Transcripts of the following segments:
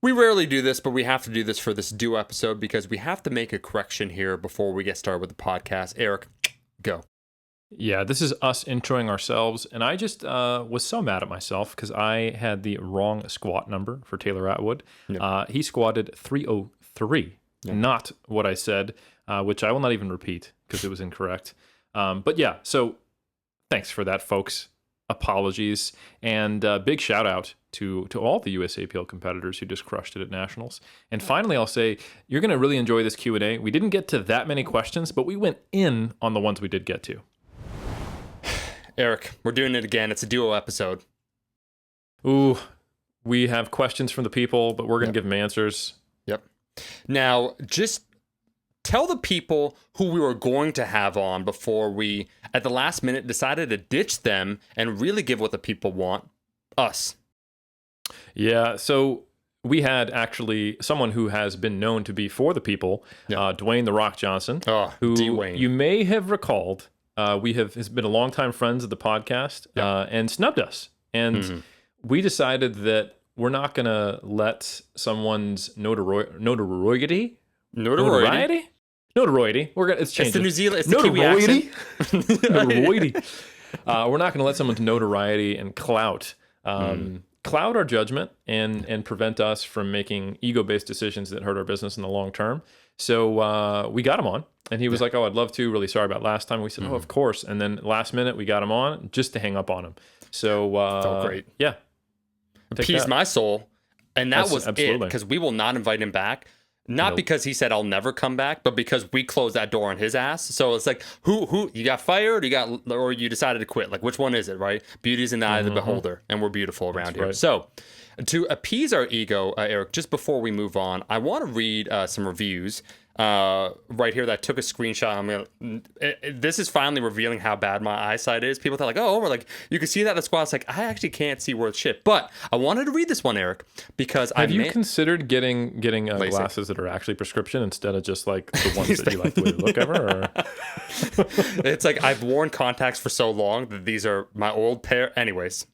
We rarely do this, but we have to do this for this duo episode because we have to make a correction here before we get started with the podcast. Eric, go. Yeah, this is us introing ourselves, and I just was so mad at myself because I had the wrong squat number for Taylor Atwood. Yep. He squatted 303, not what I said, which I will not even repeat because it was incorrect. But yeah, so thanks for that, folks. Apologies, and big shout out to all the USAPL competitors who just crushed it at Nationals. And finally, I'll say you're going to really enjoy this Q&A. We didn't get to that many questions, but we went in on the ones we did get to. Eric, we're doing it again. It's a duo episode. Ooh, we have questions from the people, but we're going to give them answers. Yep. Now, just tell the people who we were going to have on before we, at the last minute, decided to ditch them and really give what the people want. Us. Yeah, so we had actually someone who has been known to be for the people, Dwayne "The Rock" Johnson, who Dwayne. You may have recalled. Has been a longtime friends of the podcast and snubbed us. And we decided that we're not going to let someone's notoriety. It's changed. It's the New Zealand. It's the Kiwi accent. Notoriety. We're not going to let someone's notoriety and clout cloud our judgment and prevent us from making ego-based decisions that hurt our business in the long term. So we got him on, and he was like, "Oh, I'd love to. Really sorry about last time." We said, "Oh, of course." And then last minute, we got him on just to hang up on him. So felt great. Yeah, appeased my soul, and that was absolutely it. Because we will not invite him back. Not because he said I'll never come back, but because we closed that door on his ass. So it's like, who you got fired, or you decided to quit? Like, which one is it, right? Beauty's in the eye of the beholder, and we're beautiful around here. Right. So, to appease our ego, Eric, just before we move on, I want to read some reviews right here that took a screenshot. This is finally revealing how bad my eyesight is. People thought like, oh, we're like, you can see that in the squad. It's like, I actually can't see worth shit. But I wanted to read this one, Eric, because have you considered getting glasses that are actually prescription instead of just like the ones that you like the way they look ever? Or? It's like I've worn contacts for so long that these are my old pair. Anyways.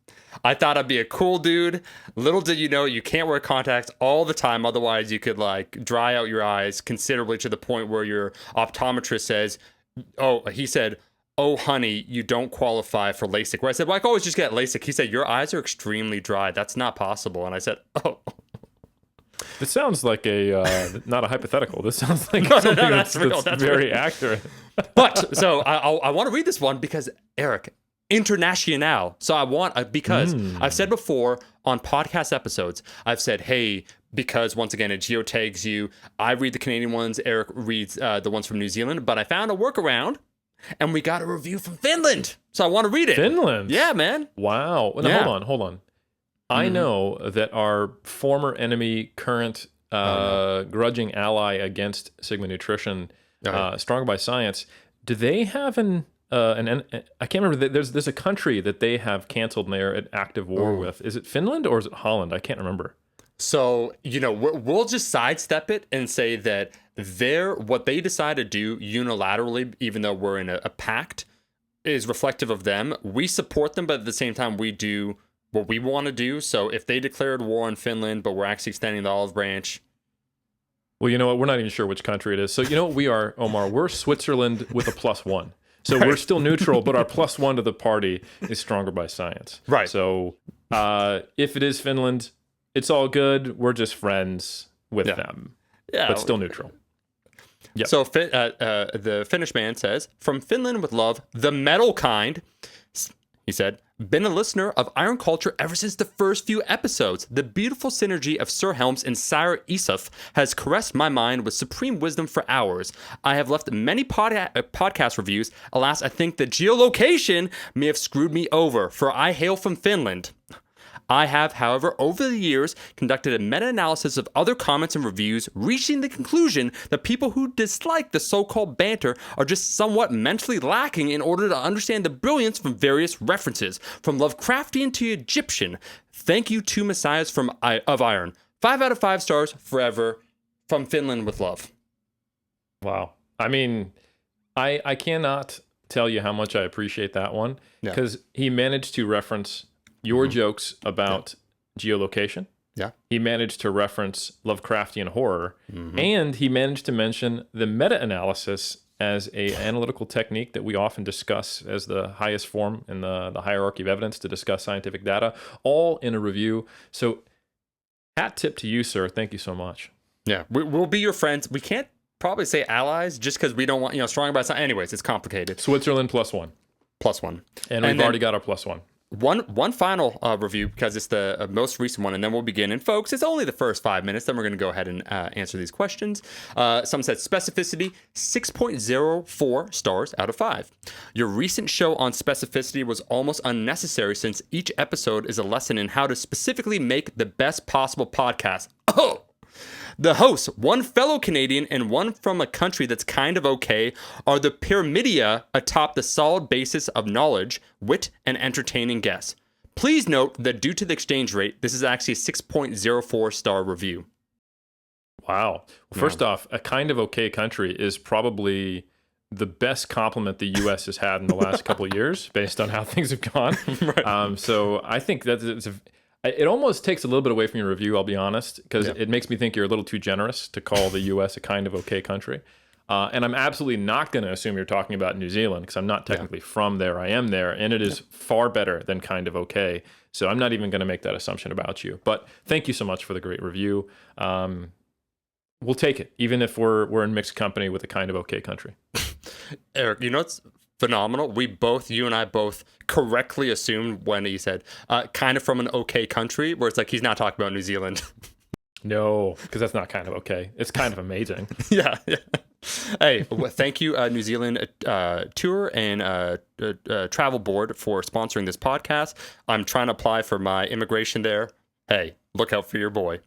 I thought I'd be a cool dude. Little did you know, you can't wear contacts all the time. Otherwise, you could like dry out your eyes considerably to the point where your optometrist says, he said, "Oh, honey, you don't qualify for LASIK." Where I said, well, I can always just get LASIK. He said, "Your eyes are extremely dry. That's not possible." And I said, "Oh." This sounds like not a hypothetical. This sounds like something that's very accurate. But so I want to read this one because, Eric, international. So I want, because I've said before on podcast episodes, I've said, hey, because once again, it geotags you. I read the Canadian ones. Eric reads the ones from New Zealand. But I found a workaround, and we got a review from Finland. So I want to read it. Finland? Yeah, man. Wow. Now, hold on. I know that our former enemy, current grudging ally against Sigma Nutrition, Stronger by Science, do they have I can't remember. There's a country that they have canceled and they're at active war with. Is it Finland or is it Holland? I can't remember. So, we'll just sidestep it and say that what they decide to do unilaterally, even though we're in a pact, is reflective of them. We support them, but at the same time, we do what we want to do. So if they declared war on Finland, but we're actually extending the olive branch. Well, you know what? We're not even sure which country it is. So you know what we are, Omar? We're Switzerland with a +1. So we're still neutral, but our +1 to the party is Stronger by Science. Right. So if it is Finland, it's all good. We're just friends with them. Yeah. But still neutral. Yep. So the Finnish man says, from Finland with love, the metal kind. He said, been a listener of Iron Culture ever since the first few episodes. The beautiful synergy of Sir Helms and Sire Isuf has caressed my mind with supreme wisdom for hours. I have left many podcast reviews. Alas, I think the geolocation may have screwed me over, for I hail from Finland. I have, however, over the years, conducted a meta-analysis of other comments and reviews, reaching the conclusion that people who dislike the so-called banter are just somewhat mentally lacking in order to understand the brilliance from various references, from Lovecraftian to Egyptian. Thank you to Messiahs of Iron. 5 out of 5 stars forever, from Finland with love. Wow. I mean, I cannot tell you how much I appreciate that one, because he managed to reference your jokes about geolocation, Yeah. He managed to reference Lovecraftian horror, and he managed to mention the meta-analysis as a analytical technique that we often discuss as the highest form in the hierarchy of evidence to discuss scientific data, all in a review. So hat tip to you, sir. Thank you so much. Yeah, we'll be your friends. We can't probably say allies just because we don't want, strong about something. Anyways, it's complicated. Switzerland +1. +1. And we've already got our +1. One final review, because it's the most recent one, and then we'll begin. And folks, it's only the first 5 minutes. Then we're going to go ahead and answer these questions. Someone said specificity, 6.04 stars out of 5. Your recent show on specificity was almost unnecessary since each episode is a lesson in how to specifically make the best possible podcast. Oh! The hosts, one fellow Canadian and one from a country that's kind of okay, are the pyramidia atop the solid basis of knowledge, wit, and entertaining guests. Please note that due to the exchange rate, this is actually a 6.04 star review. Wow. Well, first off, a kind of okay country is probably the best compliment the U.S. has had in the last couple of years, based on how things have gone. Right. So I think that it almost takes a little bit away from your review, I'll be honest, because it makes me think you're a little too generous to call the U.S. a kind of okay country. And I'm absolutely not going to assume you're talking about New Zealand, because I'm not technically from there. I am there, and it is far better than kind of okay. So I'm not even going to make that assumption about you. But thank you so much for the great review. We'll take it, even if we're in mixed company with a kind of okay country. Eric, it's phenomenal. You and I both correctly assumed when he said kind of from an okay country, where it's like he's not talking about New Zealand. No, because that's not kind of okay. It's kind of amazing. Yeah. Hey, thank you, New Zealand Tour and Travel Board, for sponsoring this podcast. I'm trying to apply for my immigration there. Hey, look out for your boy.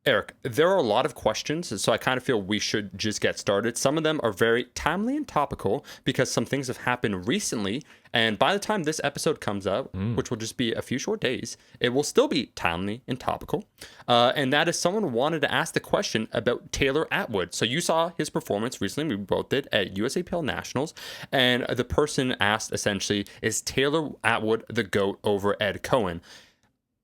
Eric, there are a lot of questions, so I kind of feel we should just get started. Some of them are very timely and topical because some things have happened recently, and by the time this episode comes out, which will just be a few short days, it will still be timely and topical. And that is, someone wanted to ask the question about Taylor Atwood. So you saw his performance recently, we both did, at USAPL Nationals, and the person asked essentially, is Taylor Atwood the GOAT over Ed Cohen?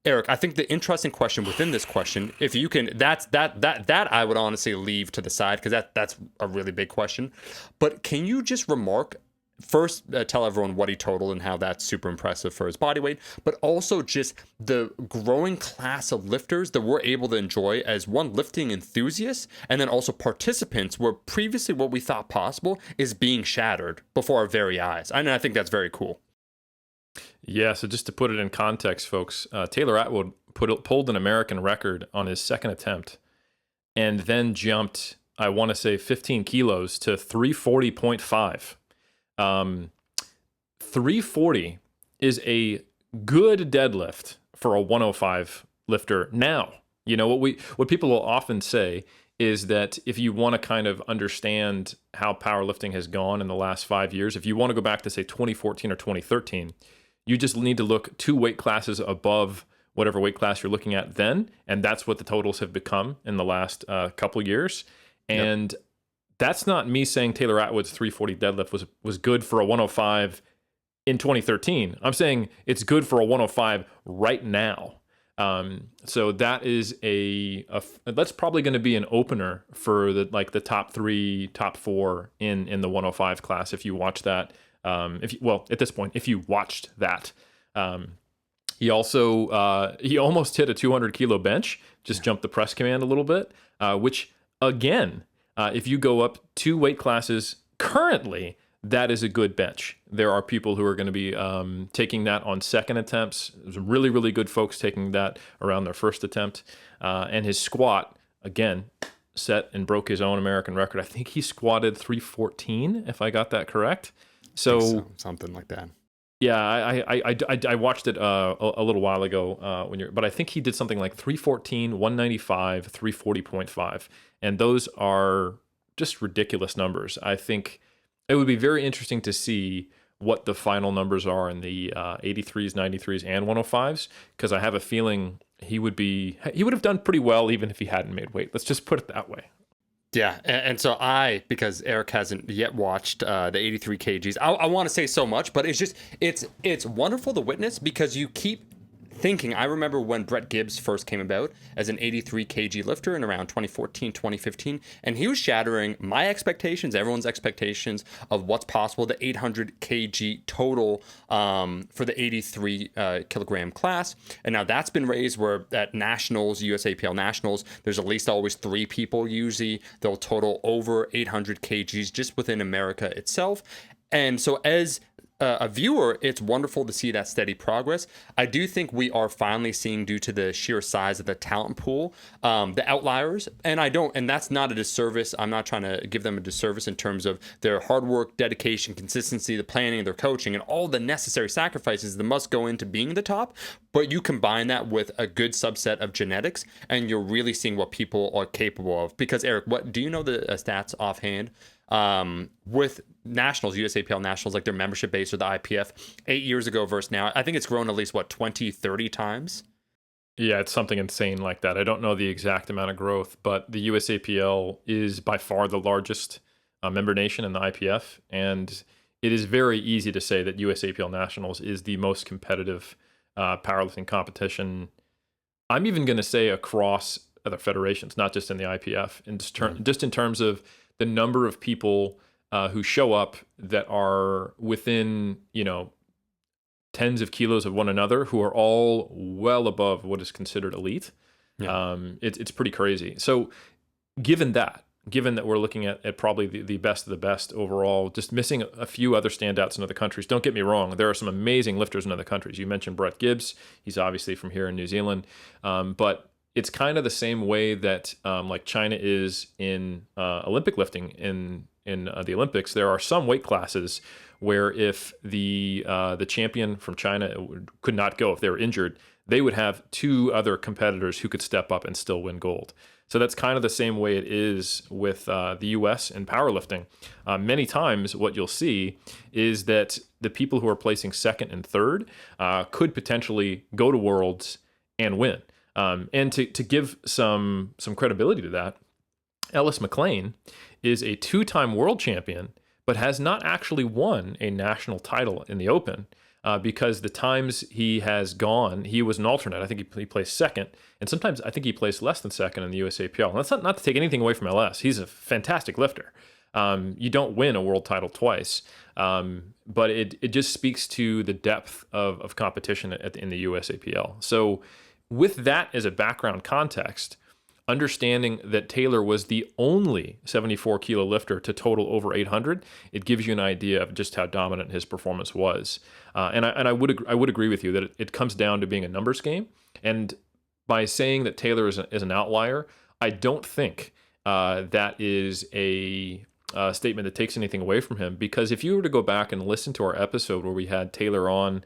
Eric, I think the interesting question within this question, if you can, that I would honestly leave to the side, because that's a really big question. But can you just remark, first tell everyone what he totaled and how that's super impressive for his body weight, but also just the growing class of lifters that we're able to enjoy as one, lifting enthusiasts, and then also participants, where previously what we thought possible is being shattered before our very eyes. And I think that's very cool. Yeah, so just to put it in context, folks, Taylor Atwood pulled an American record on his second attempt and then jumped, I want to say, 15 kilos to 340.5. 340 is a good deadlift for a 105 lifter now. What people will often say is that if you want to kind of understand how powerlifting has gone in the last 5 years, if you want to go back to, say, 2014 or 2013, you just need to look 2 weight classes above whatever weight class you're looking at then, and that's what the totals have become in the last couple years. And that's not me saying Taylor Atwood's 340 deadlift was good for a 105 in 2013. I'm saying it's good for a 105 right now. So that is that's probably going to be an opener for the top 3, top 4 in the 105 class if you watch that. At this point, if you watched that, he almost hit a 200 kilo bench, just jumped the press command a little bit, which again, if you go up 2 weight classes currently, that is a good bench. There are people who are going to be taking that on second attempts. There's really, really good folks taking that around their first attempt. And his squat, again, set and broke his own American record. I think he squatted 314, if I got that correct. So something like that. Yeah, I watched it a little while ago but I think he did something like 314, 195, 340.5, and those are just ridiculous numbers. I think it would be very interesting to see what the final numbers are in the 83s, 93s, and 105s, because I have a feeling he would have done pretty well even if he hadn't made weight. Let's just put it that way. Yeah, and so because Eric hasn't yet watched the 83 kgs, I want to say so much, but it's wonderful to witness, because you keep thinking, I remember when Brett Gibbs first came about as an 83 kg lifter in around 2014, 2015, and he was shattering my expectations, everyone's expectations of what's possible, the 800 kg total for the 83 kilogram class. And now that's been raised where at nationals, USAPL nationals, there's at least always 3 people usually. They'll total over 800 kgs just within America itself. And so as a viewer, it's wonderful to see that steady progress. I do think we are finally seeing, due to the sheer size of the talent pool, the outliers. And that's not a disservice. I'm not trying to give them a disservice in terms of their hard work, dedication, consistency, the planning, their coaching, and all the necessary sacrifices that must go into being the top. But you combine that with a good subset of genetics, and you're really seeing what people are capable of. Because Eric, what do you know the stats offhand? With nationals, USAPL nationals, like their membership base or the IPF 8 years ago versus now, I think it's grown at least 20, 30 times. Yeah, it's something insane like that. I don't know the exact amount of growth, but the USAPL is by far the largest member nation in the IPF, and it is very easy to say that USAPL nationals is the most competitive powerlifting competition. I'm even going to say across other federations, not just in the IPF, and just in terms of the number of people who show up that are within, tens of kilos of one another, who are all well above what is considered elite. Yeah. It's pretty crazy. So given that we're looking at probably the best of the best overall, just missing a few other standouts in other countries. Don't get me wrong. There are some amazing lifters in other countries. You mentioned Brett Gibbs. He's obviously from here in New Zealand. But it's kind of the same way that like China is in Olympic lifting in the Olympics. There are some weight classes where if the champion from China could not go, if they were injured, they would have 2 other competitors who could step up and still win gold. So that's kind of the same way it is with the U.S. and powerlifting. Many times what you'll see is that the people who are placing second and third could potentially go to Worlds and win. And to give some credibility to that, Ellis McLean is a 2-time world champion, but has not actually won a national title in the Open because the times he has gone, he was an alternate. I think he placed second, and sometimes I think he placed less than second in the USAPL. And that's not to take anything away from LS. He's a fantastic lifter. You don't win a world title twice, but it just speaks to the depth of competition in the USAPL. So with that as a background context, understanding that Taylor was the only 74 kilo lifter to total over 800, it gives you an idea of just how dominant his performance was. And I would agree with you that it comes down to being a numbers game. And by saying that Taylor is an outlier, I don't think that is a statement that takes anything away from him. Because if you were to go back and listen to our episode where we had Taylor on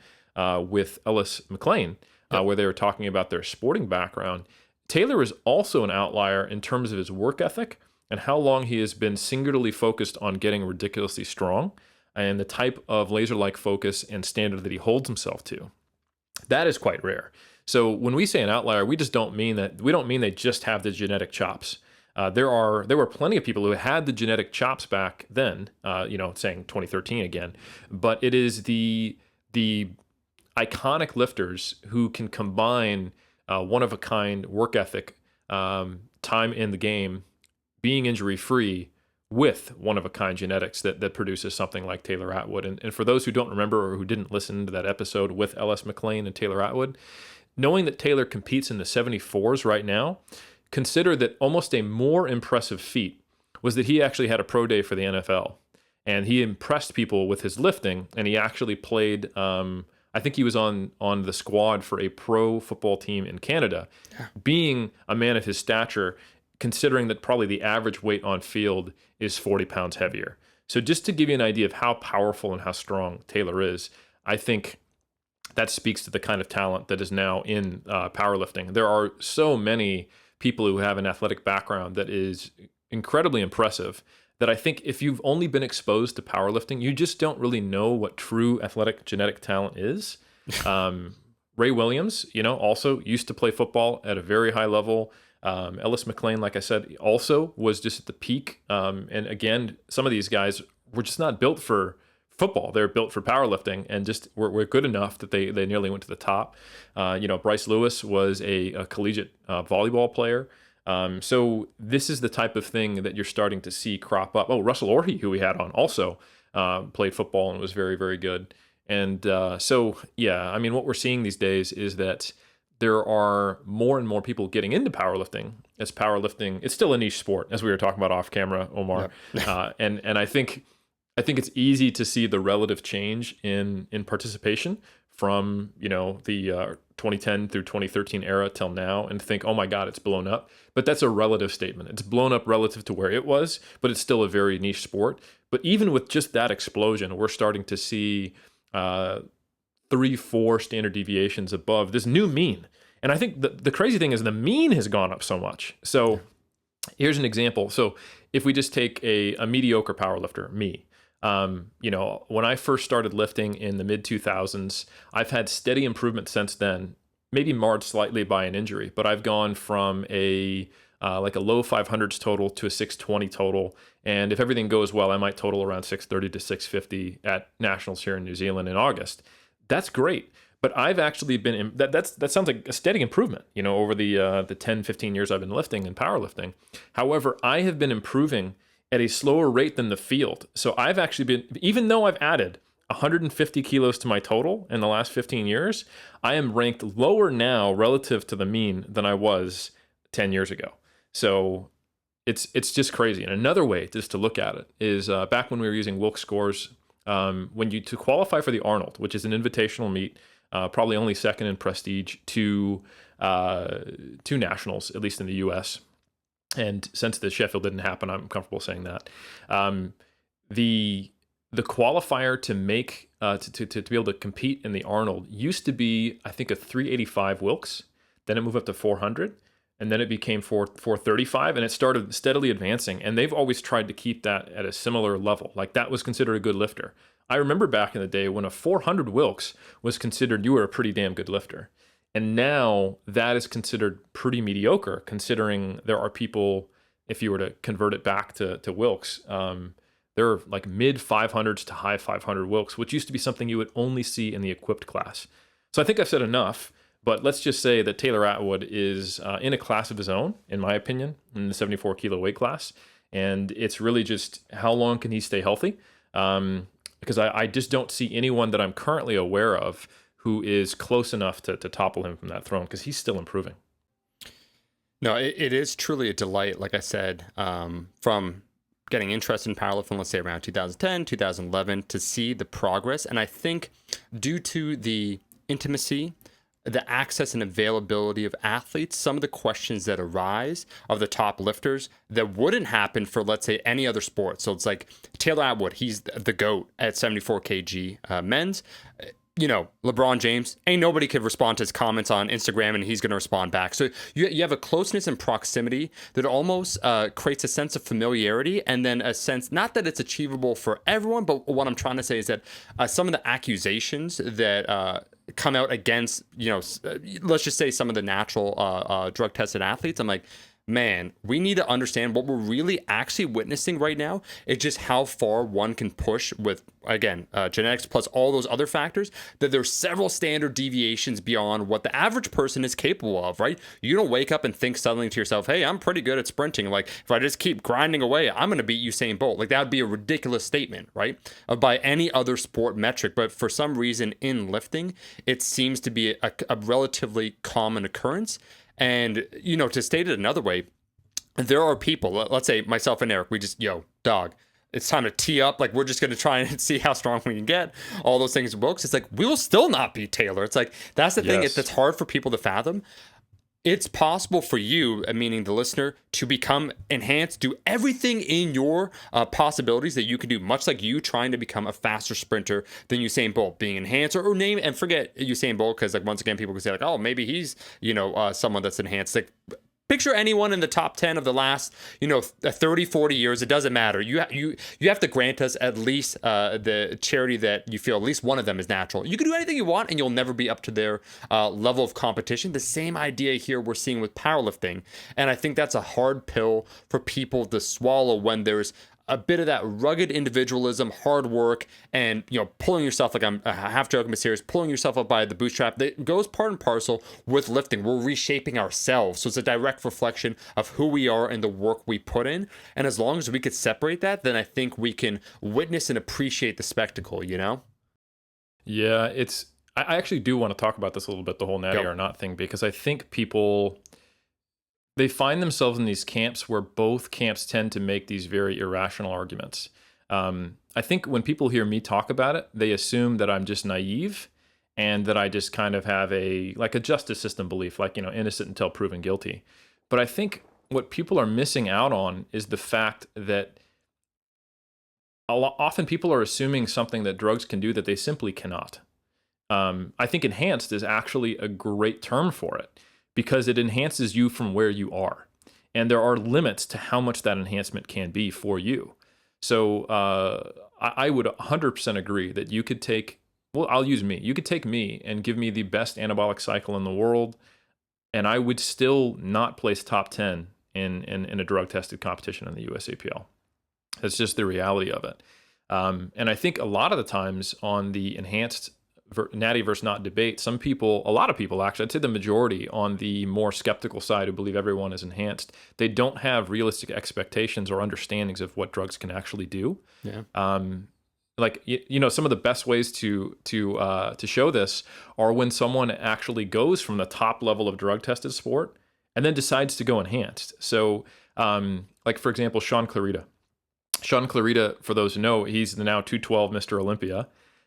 with Ellis McLean, where they were talking about their sporting background, Taylor is also an outlier in terms of his work ethic and how long he has been singularly focused on getting ridiculously strong and the type of laser-like focus and standard that he holds himself to. That is quite rare. So when we say an outlier, we don't mean they just have the genetic chops. There were plenty of people who had the genetic chops back then, saying 2013 again, but it is the iconic lifters who can combine one-of-a-kind work ethic, time in the game, being injury-free with one-of-a-kind genetics that produces something like Taylor Atwood. And for those who don't remember or who didn't listen to that episode with Ellis McLean and Taylor Atwood, knowing that Taylor competes in the 74s right now, consider that almost a more impressive feat was that he actually had a pro day for the NFL. And he impressed people with his lifting, and he actually played... I think he was on the squad for a pro football team in Canada. Yeah. Being a man of his stature, considering that probably the average weight on field is 40 pounds heavier. So just to give you an idea of how powerful and how strong Taylor is, I think that speaks to the kind of talent that is now in powerlifting. There are so many people who have an athletic background that is incredibly impressive, that I think if you've only been exposed to powerlifting, you just don't really know what true athletic genetic talent is. Ray Williams, also used to play football at a very high level. Ellis McLean, like I said, also was just at the peak. And again, some of these guys were just not built for football. They're built for powerlifting, and just were good enough that they nearly went to the top. Bryce Lewis was a collegiate volleyball player. So this is the type of thing that you're starting to see crop up. Oh, Russell Orhey, who we had on, also played football and was very, very good. And what we're seeing these days is that there are more and more people getting into powerlifting. As powerlifting, it's still a niche sport, as we were talking about off camera, Omar. Yep. And I think it's easy to see the relative change in participation from the 2010 through 2013 era till now, and think, oh my God, it's blown up. But that's a relative statement. It's blown up relative to where it was, but it's still a very niche sport. But even with just that explosion, we're starting to see 3-4 standard deviations above this new mean. And I think the crazy thing is the mean has gone up so much. So here's an example. So if we just take a mediocre powerlifter, me, when I first started lifting in the mid 2000s, I've had steady improvement since then, maybe marred slightly by an injury, but I've gone from a low 500s total to a 620 total. And if everything goes well, I might total around 630 to 650 at nationals here in New Zealand in August. That's great. But I've actually been, that sounds like a steady improvement, over the 10, 15 years I've been lifting and powerlifting. However, I have been improving at a slower rate than the field. So I've actually been, even though I've added 150 kilos to my total in the last 15 years, I am ranked lower now relative to the mean than I was 10 years ago. So it's just crazy. And another way just to look at it is back when we were using Wilks scores, to qualify for the Arnold, which is an invitational meet, probably only second in prestige to nationals, at least in the U.S. And since the Sheffield didn't happen, I'm comfortable saying that. The qualifier to make to be able to compete in the Arnold used to be, I think, a 385 Wilks. Then it moved up to 400, and then it became 435, and it started steadily advancing. And they've always tried to keep that at a similar level. Like, that was considered a good lifter. I remember back in the day when a 400 Wilks was considered you were a pretty damn good lifter. And now that is considered pretty mediocre, considering there are people, if you were to convert it back to Wilks, there are like mid 500s to high 500 Wilks, which used to be something you would only see in the equipped class. So I think I've said enough, but let's just say that Taylor Atwood is in a class of his own, in my opinion, in the 74 kilo weight class. And it's really just how long can he stay healthy? Because I just don't see anyone that I'm currently aware of who is close enough to topple him from that throne, because he's still improving. No, it is truly a delight, like I said, from getting interested in powerlifting, let's say around 2010, 2011, to see the progress. And I think due to the intimacy, the access and availability of athletes, some of the questions that arise of the top lifters that wouldn't happen for, let's say, any other sport. So it's like Taylor Atwood, he's the GOAT at 74 kg men's. LeBron James, ain't nobody could respond to his comments on Instagram and he's going to respond back. So you have a closeness and proximity that almost creates a sense of familiarity, and then a sense, not that it's achievable for everyone, but what I'm trying to say is that some of the accusations that come out against, let's just say some of the natural drug tested athletes, I'm like, man, we need to understand what we're really actually witnessing right now. It's just how far one can push with, again, genetics plus all those other factors, that there's several standard deviations beyond what the average person is capable of, right? You don't wake up and think suddenly to yourself, hey, I'm pretty good at sprinting. Like, if I just keep grinding away, I'm going to beat Usain Bolt. Like, that would be a ridiculous statement, right? By any other sport metric. But for some reason in lifting, it seems to be a relatively common occurrence. And, to state it another way, there are people, let's say myself and Eric, we just, dog, it's time to tee up. Like, we're just going to try and see how strong we can get. All those things books. It's like, we will still not beat Taylor. It's like, that's the thing. It's hard for people to fathom. It's possible for you, meaning the listener, to become enhanced, do everything in your possibilities that you can do, much like you trying to become a faster sprinter than Usain Bolt, being enhanced, or name, and forget Usain Bolt, because like once again, people can say like, oh, maybe he's, someone that's enhanced. Like, picture anyone in the top 10 of the last, 30, 40 years. It doesn't matter. You have to grant us at least the charity that you feel at least one of them is natural. You can do anything you want, and you'll never be up to their level of competition. The same idea here we're seeing with powerlifting. And I think that's a hard pill for people to swallow when there's a bit of that rugged individualism, hard work, and pulling yourself, like I'm half joking but serious, pulling yourself up by the bootstrap, that goes part and parcel with lifting. We're reshaping ourselves, so it's a direct reflection of who we are and the work we put in. And as long as we could separate that, then I think we can witness and appreciate the spectacle. Yeah, I actually do want to talk about this a little bit, the whole natty or not thing, because I think people, they find themselves in these camps where both camps tend to make these very irrational arguments. I think when people hear me talk about it, they assume that I'm just naive and that I just kind of have a justice system belief, like, innocent until proven guilty. But I think what people are missing out on is the fact that often people are assuming something that drugs can do that they simply cannot. I think enhanced is actually a great term for it, because it enhances you from where you are. And there are limits to how much that enhancement can be for you. So I would 100% agree that you could take, well, I'll use me. You could take me and give me the best anabolic cycle in the world, and I would still not place top 10 in a drug-tested competition in the USAPL. That's just the reality of it. And I think a lot of the times on the enhanced natty versus not debate, a lot of people actually, I'd say the majority on the more skeptical side who believe everyone is enhanced, they don't have realistic expectations or understandings of what drugs can actually do. Yeah. Some of the best ways to show this are when someone actually goes from the top level of drug tested sport and then decides to go enhanced. So, for example, Sean Clarita. Sean Clarita, for those who know, he's the now 212 Mr. Olympia.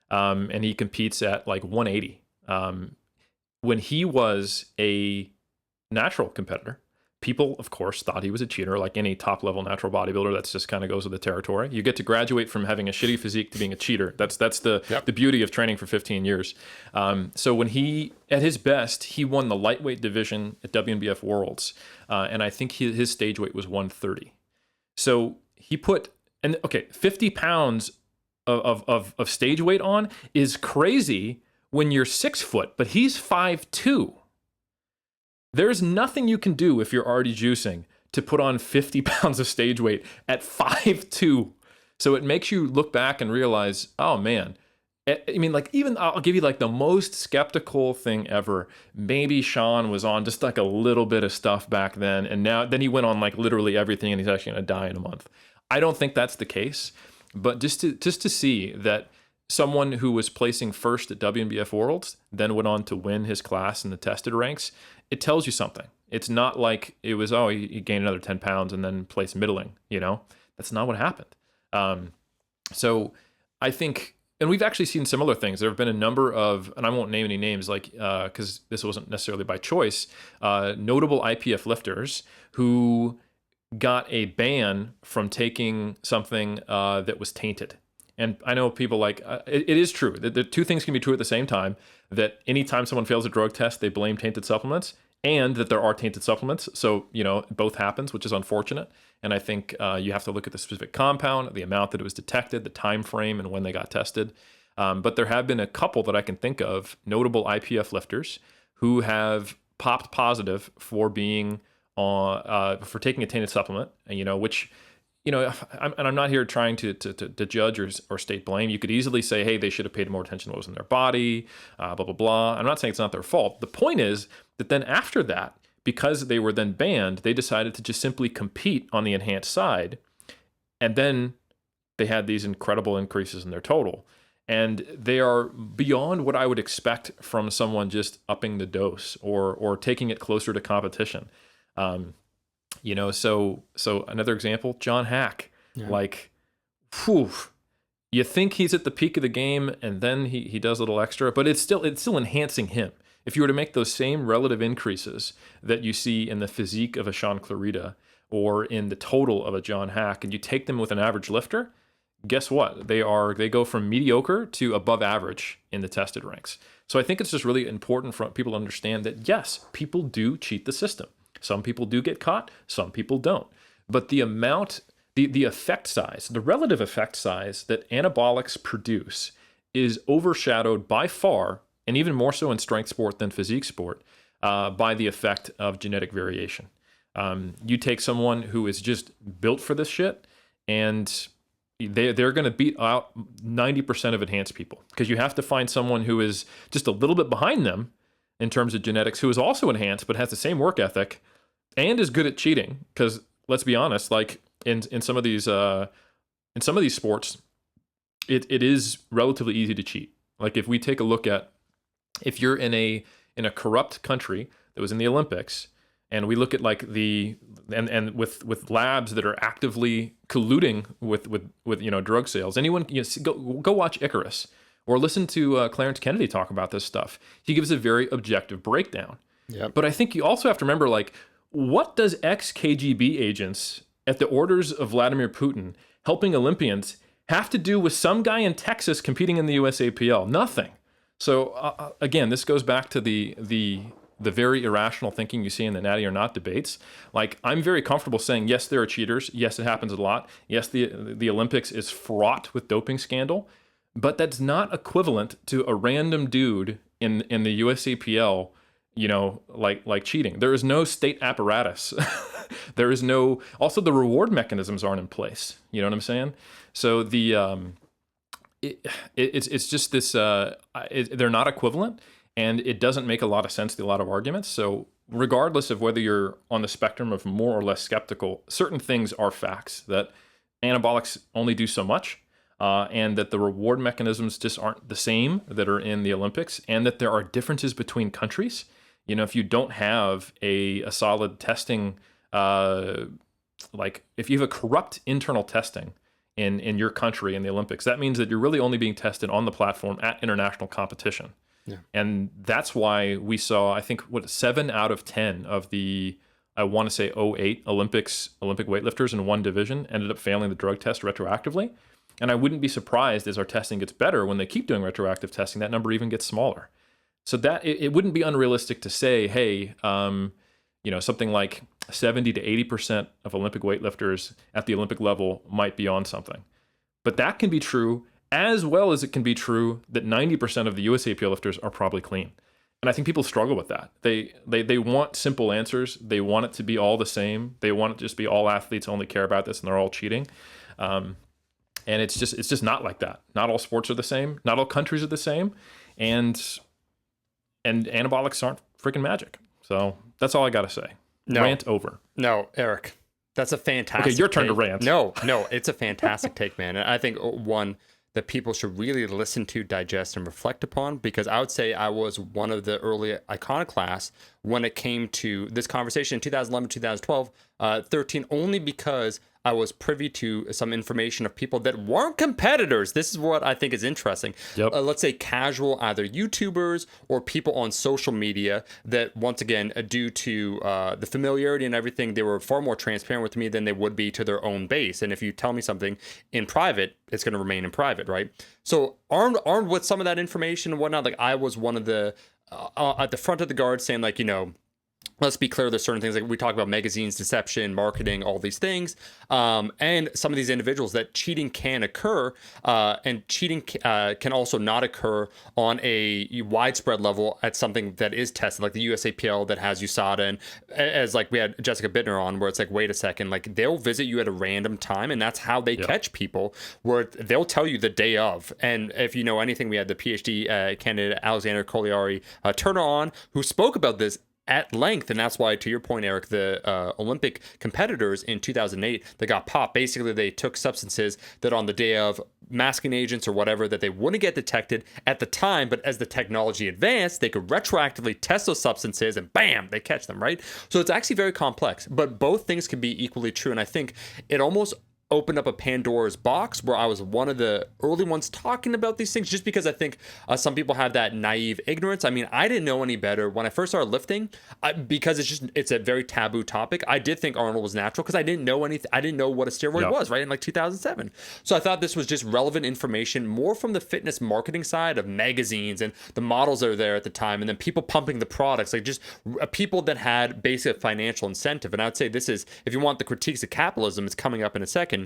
And he competes at 180. When he was a natural competitor, people, of course, thought he was a cheater, like any top-level natural bodybuilder. That's just kind of goes with the territory. You get to graduate from having a shitty physique to being a cheater. That's the beauty of training for 15 years. So when he, at his best, he won the lightweight division at WNBF Worlds, and I think his stage weight was 130. So he put, 50 pounds of stage weight on is crazy when you're 6 foot, but he's 5'2". There's nothing you can do if you're already juicing to put on 50 pounds of stage weight at 5'2". So it makes you look back and realize, oh man, even I'll give you the most skeptical thing ever. Maybe Sean was on just a little bit of stuff back then, and then he went on literally everything, and he's actually going to die in a month. I don't think that's the case. But just to see that someone who was placing first at WNBF Worlds then went on to win his class in the tested ranks, it tells you something. It's not like it was, he gained another 10 pounds and then placed middling, That's not what happened. So I think, and we've actually seen similar things. There have been a number of, and I won't name any names, because this wasn't necessarily by choice, notable IPF lifters who got a ban from taking something that was tainted. And I know people it is true that the two things can be true at the same time, that anytime someone fails a drug test, they blame tainted supplements, and that there are tainted supplements. So, both happens, which is unfortunate. And I think you have to look at the specific compound, the amount that it was detected, the time frame, and when they got tested. But there have been a couple that I can think of, notable IPF lifters, who have popped positive for being for taking a tainted supplement, which, I'm not here trying to judge or state blame. You could easily say, hey, they should have paid more attention to what was in their body, blah, blah, blah. I'm not saying it's not their fault. The point is that then after that, because they were then banned, they decided to just simply compete on the enhanced side. And then they had these incredible increases in their total. And they are beyond what I would expect from someone just upping the dose or taking it closer to competition. So another example, John Hack, you think he's at the peak of the game and then he does a little extra, but it's still enhancing him. If you were to make those same relative increases that you see in the physique of a Sean Clarita or in the total of a John Hack, and you take them with an average lifter, guess what? They go from mediocre to above average in the tested ranks. So I think it's just really important for people to understand that yes, people do cheat the system. Some people do get caught, some people don't. But the amount, the effect size, the relative effect size that anabolics produce is overshadowed by far, and even more so in strength sport than physique sport, by the effect of genetic variation. You take someone who is just built for this shit, and they're going to beat out 90% of enhanced people, because you have to find someone who is just a little bit behind them in terms of genetics, who is also enhanced but has the same work ethic and is good at cheating. Because let's be honest, like in some of these sports, it is relatively easy to cheat. Like if we take a look at, if you're in a corrupt country that was in the Olympics, and we look at like and with labs that are actively colluding with drug sales. Anyone, go watch Icarus or listen to Clarence Kennedy talk about this stuff. He gives a very objective breakdown. Yep. But I think you also have to remember, like, what does ex-KGB agents at the orders of Vladimir Putin helping Olympians have to do with some guy in Texas competing in the USAPL? Nothing. So again, this goes back to the very irrational thinking you see in the Natty or Not debates. Like, I'm very comfortable saying, yes, there are cheaters. Yes, it happens a lot. Yes, the Olympics is fraught with doping scandal, but that's not equivalent to a random dude in the USAPL, like cheating. There is no state apparatus. There is no, also the reward mechanisms aren't in place. You know what I'm saying? So it's just this, they're not equivalent. And it doesn't make a lot of sense to a lot of arguments. So regardless of whether you're on the spectrum of more or less skeptical, certain things are facts, that anabolics only do so much, and that the reward mechanisms just aren't the same that are in the Olympics, and that there are differences between countries. If you don't have a solid testing, like if you have a corrupt internal testing in your country in the Olympics, that means that you're really only being tested on the platform at international competition. Yeah. And that's why we saw, I think, 7 out of 10 of the, I want to say 08 Olympic weightlifters in one division ended up failing the drug test retroactively. And I wouldn't be surprised as our testing gets better, when they keep doing retroactive testing, that number even gets smaller. So that it wouldn't be unrealistic to say, hey, something like 70 to 80% of Olympic weightlifters at the Olympic level might be on something. But that can be true, as well as it can be true that 90% of the USAPL lifters are probably clean. And I think people struggle with that. They want simple answers. They want it to be all the same. They want it to just be all athletes only care about this and they're all cheating. And it's just not like that. Not all sports are the same. Not all countries are the same. And anabolics aren't freaking magic. So that's all I got to say. No. Rant over. No, Eric, that's a fantastic Okay, your turn take. to rant. No, it's a fantastic take, man. And I think one that people should really listen to, digest, and reflect upon, because I would say I was one of the early iconoclasts when it came to this conversation in 2011, 2012, 13, only because I was privy to some information of people that weren't competitors. This is what I think is interesting. Yep. Let's say casual, either YouTubers or people on social media that, once again, due to the familiarity and everything, they were far more transparent with me than they would be to their own base. And if you tell me something in private, it's going to remain in private, right? So armed with some of that information and whatnot, like I was one of the, at the front of the guard saying, like, let's be clear, there's certain things like we talk about magazines, deception, marketing, all these things. And some of these individuals that cheating can occur, and cheating can also not occur on a widespread level at something that is tested, like the USAPL that has USADA. And as like we had Jessica Bittner on, where it's like, wait a second, like they'll visit you at a random time, and that's how they catch people, where they'll tell you the day of. And if you know anything, we had the PhD candidate Alexander Koliari Turner on, who spoke about this at length. And that's why, to your point, Eric, the Olympic competitors in 2008 that got popped, basically they took substances that on the day of, masking agents or whatever, that they wouldn't get detected at the time, but as the technology advanced, they could retroactively test those substances and bam, they catch them, right? So it's actually very complex, but both things can be equally true. And I think it almost opened up a Pandora's box where I was one of the early ones talking about these things, just because I think some people have that naive ignorance. I mean, I didn't know any better when I first started lifting, because it's a very taboo topic. I did think Arnold was natural because I didn't know anything. I didn't know what a steroid was, right? In like 2007. So I thought this was just relevant information, more from the fitness marketing side of magazines and the models that are there at the time. And then people pumping the products, like just people that had basic financial incentive. And I would say this is, if you want the critiques of capitalism, it's coming up in a second.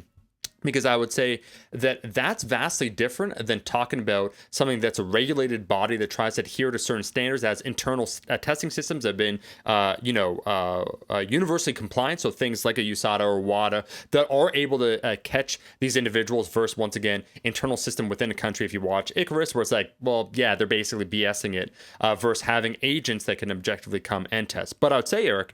Because I would say that that's vastly different than talking about something that's a regulated body that tries to adhere to certain standards, as internal testing systems have been, universally compliant. So things like a USADA or WADA that are able to catch these individuals versus, once again, internal system within a country. If you watch Icarus, where it's like, well, yeah, they're basically BSing it, versus having agents that can objectively come and test. But I would say, Eric,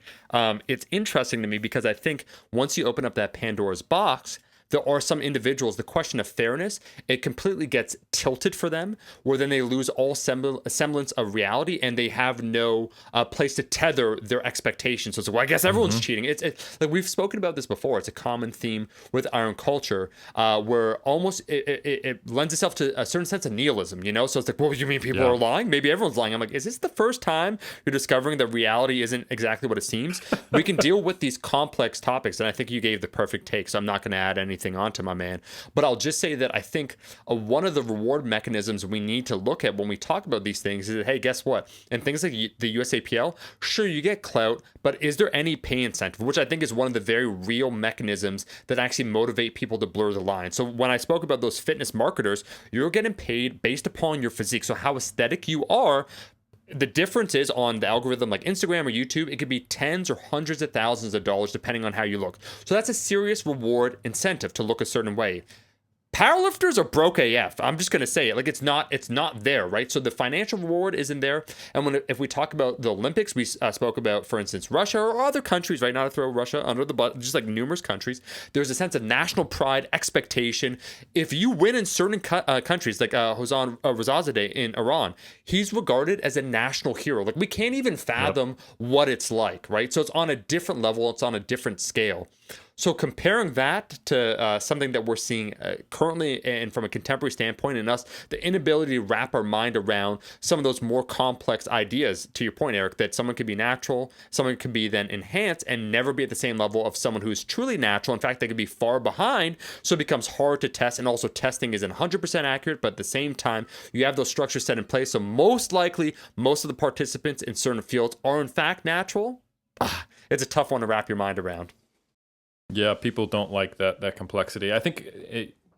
it's interesting to me because I think once you open up that Pandora's box, there are some individuals, the question of fairness, it completely gets tilted for them, where then they lose all semblance of reality and they have no place to tether their expectations. So it's like, well, I guess everyone's cheating. It's like we've spoken about this before. It's a common theme with Iron culture, where almost it lends itself to a certain sense of nihilism, you know? So it's like, well, you mean people are lying? Maybe everyone's lying. I'm like, is this the first time you're discovering that reality isn't exactly what it seems? We can deal with these complex topics, and I think you gave the perfect take, so I'm not going to add anything onto my man. But I'll just say that I think one of the reward mechanisms we need to look at when we talk about these things is that, hey, guess what? And things like the USAPL, sure, you get clout, but is there any pay incentive? Which I think is one of the very real mechanisms that actually motivate people to blur the line. So when I spoke about those fitness marketers, you're getting paid based upon your physique. So how aesthetic you are. The difference is on the algorithm like Instagram or YouTube, it could be tens or hundreds of thousands of dollars depending on how you look. So that's a serious reward incentive to look a certain way. Powerlifters are broke AF. I'm just going to say it. Like, it's not there, right? So the financial reward isn't there. And if we talk about the Olympics, we spoke about, for instance, Russia or other countries, right? Not to throw Russia under the bus, just like numerous countries. There's a sense of national pride, expectation. If you win in certain countries, like Hossein Razazadeh in Iran, he's regarded as a national hero. Like, we can't even fathom what it's like, right? So it's on a different level. It's on a different scale. So comparing that to something that we're seeing currently and from a contemporary standpoint in us, the inability to wrap our mind around some of those more complex ideas, to your point, Eric, that someone can be natural, someone can be then enhanced and never be at the same level of someone who is truly natural. In fact, they could be far behind. So it becomes hard to test. And also testing isn't 100% accurate, but at the same time, you have those structures set in place. So most likely, most of the participants in certain fields are in fact natural. It's a tough one to wrap your mind around. Yeah, people don't like that complexity. I think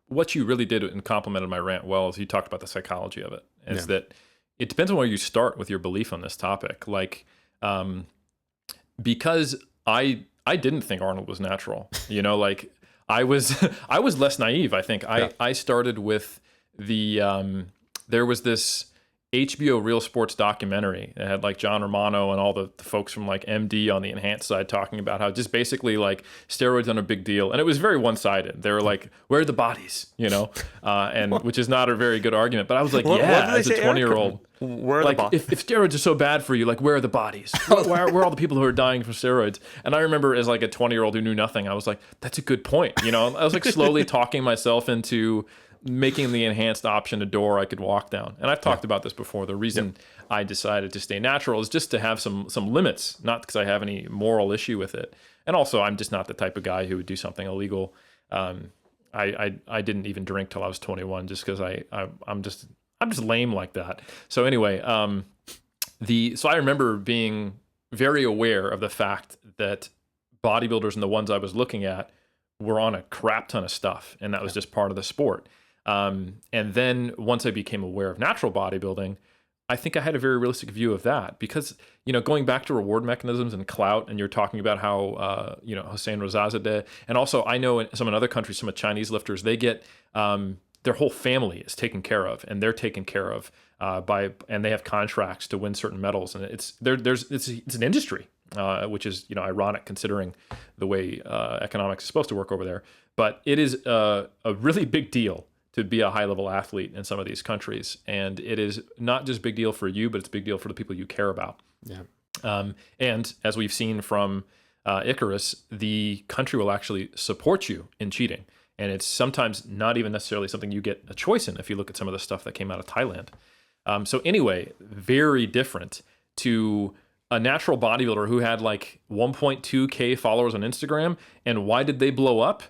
what you really did and complimented my rant well is you talked about the psychology of it. Is that it depends on where you start with your belief on this topic. Like, because I didn't think Arnold was natural. You know, like I was less naive. I think I started with the there was this HBO Real Sports documentary that had like John Romano and all the folks from like MD on the enhanced side talking about how just basically like steroids aren't a big deal. And it was very one-sided. They were like, where are the bodies? You know, and which is not a very good argument. But I was like, as a 20-year-old, where are like the bodies? if steroids are so bad for you, like where are the bodies? Where are all the people who are dying from steroids? And I remember as like a 20-year-old who knew nothing, I was like, that's a good point. You know, I was like slowly talking myself into making the enhanced option a door I could walk down. And I've talked about this before. The reason I decided to stay natural is just to have some limits, not because I have any moral issue with it. And also, I'm just not the type of guy who would do something illegal. I didn't even drink till I was 21 just because I'm just lame like that. So anyway, so I remember being very aware of the fact that bodybuilders and the ones I was looking at were on a crap ton of stuff, and that was just part of the sport. And then once I became aware of natural bodybuilding, I think I had a very realistic view of that because, you know, going back to reward mechanisms and clout, and you're talking about how, Hossein Razazadeh, and also I know in some in other countries, some of Chinese lifters, they get, their whole family is taken care of, and they're taken care of and they have contracts to win certain medals, and it's an industry, which is, you know, ironic considering the way economics is supposed to work over there. But it is a really big deal to be a high-level athlete in some of these countries. And it is not just big deal for you, but it's a big deal for the people you care about. Yeah. And as we've seen from Icarus, the country will actually support you in cheating. And it's sometimes not even necessarily something you get a choice in if you look at some of the stuff that came out of Thailand. So anyway, very different to a natural bodybuilder who had like 1.2K followers on Instagram. And why did they blow up?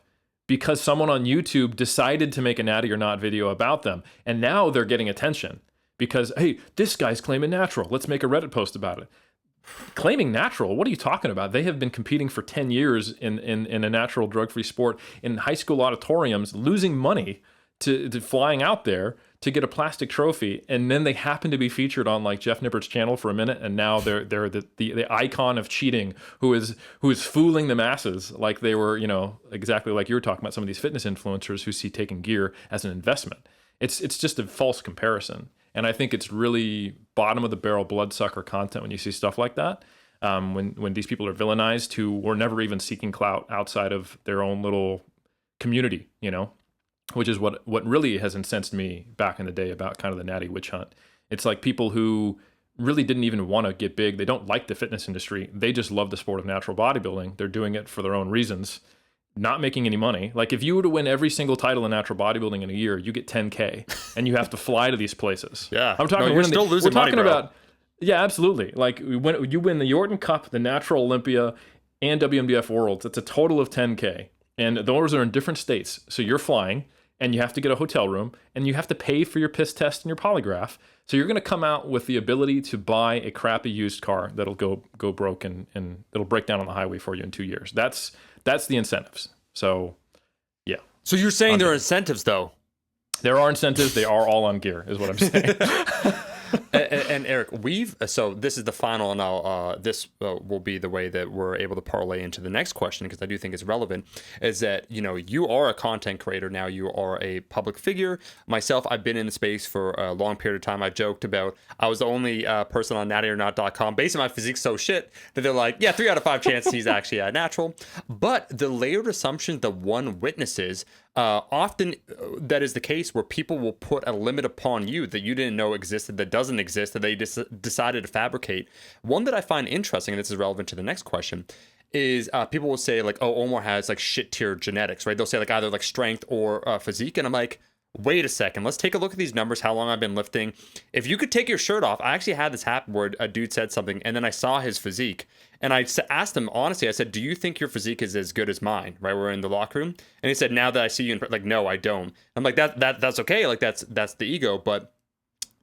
Because someone on YouTube decided to make a Natty or Not video about them. And now they're getting attention because, hey, this guy's claiming natural. Let's make a Reddit post about it. claiming natural. What are you talking about? They have been competing for 10 years in a natural drug-free sport in high school auditoriums, losing money to flying out there to get a plastic trophy, and then they happen to be featured on like Jeff Nippert's channel for a minute, and now they're the icon of cheating who is fooling the masses like they were, exactly like you were talking about some of these fitness influencers who see taking gear as an investment. It's just a false comparison. And I think it's really bottom of the barrel bloodsucker content when you see stuff like that. When these people are villainized who were never even seeking clout outside of their own little community, which is what really has incensed me back in the day about kind of the Natty witch hunt. It's like people who really didn't even want to get big. They don't like the fitness industry. They just love the sport of natural bodybuilding. They're doing it for their own reasons, not making any money. Like if you were to win every single title in natural bodybuilding in a year, you get 10K and you have to fly to these places. Yeah. I'm talking, you're still losing money, bro. About, yeah, absolutely. Like when you win the Yorton Cup, the Natural Olympia, and WMDF Worlds, it's a total of 10K. And those are in different states. So you're flying and you have to get a hotel room and you have to pay for your piss test and your polygraph. So you're going to come out with the ability to buy a crappy used car that'll go broke and it'll break down on the highway for you in 2 years. That's the incentives. So, yeah. So you're saying there are incentives, though? There are incentives. They are all on gear, is what I'm saying. And Eric, so this is the final, and this will be the way that we're able to parlay into the next question, because I do think it's relevant, is that, you are a content creator now. You are a public figure. Myself, I've been in the space for a long period of time. I joked about I was the only person on nattyornot.com. Basically, my physique's so shit that they're like, yeah, 3 out of 5 chances he's actually natural. But the layered assumptions that one witnesses, often that is the case where people will put a limit upon you that you didn't know existed, that doesn't exist, that they decided to fabricate. One that I find interesting, and this is relevant to the next question, is people will say like, oh, Omar has like shit tier genetics, right? They'll say like either like strength or physique. And I'm like, wait a second, let's take a look at these numbers, how long I've been lifting. If you could take your shirt off, I actually had this happen where a dude said something and then I saw his physique and I asked him, honestly, I said, do you think your physique is as good as mine, right? We're in the locker room. And he said, now that I see you, like, no, I don't. I'm like, that's okay. Like that's the ego. But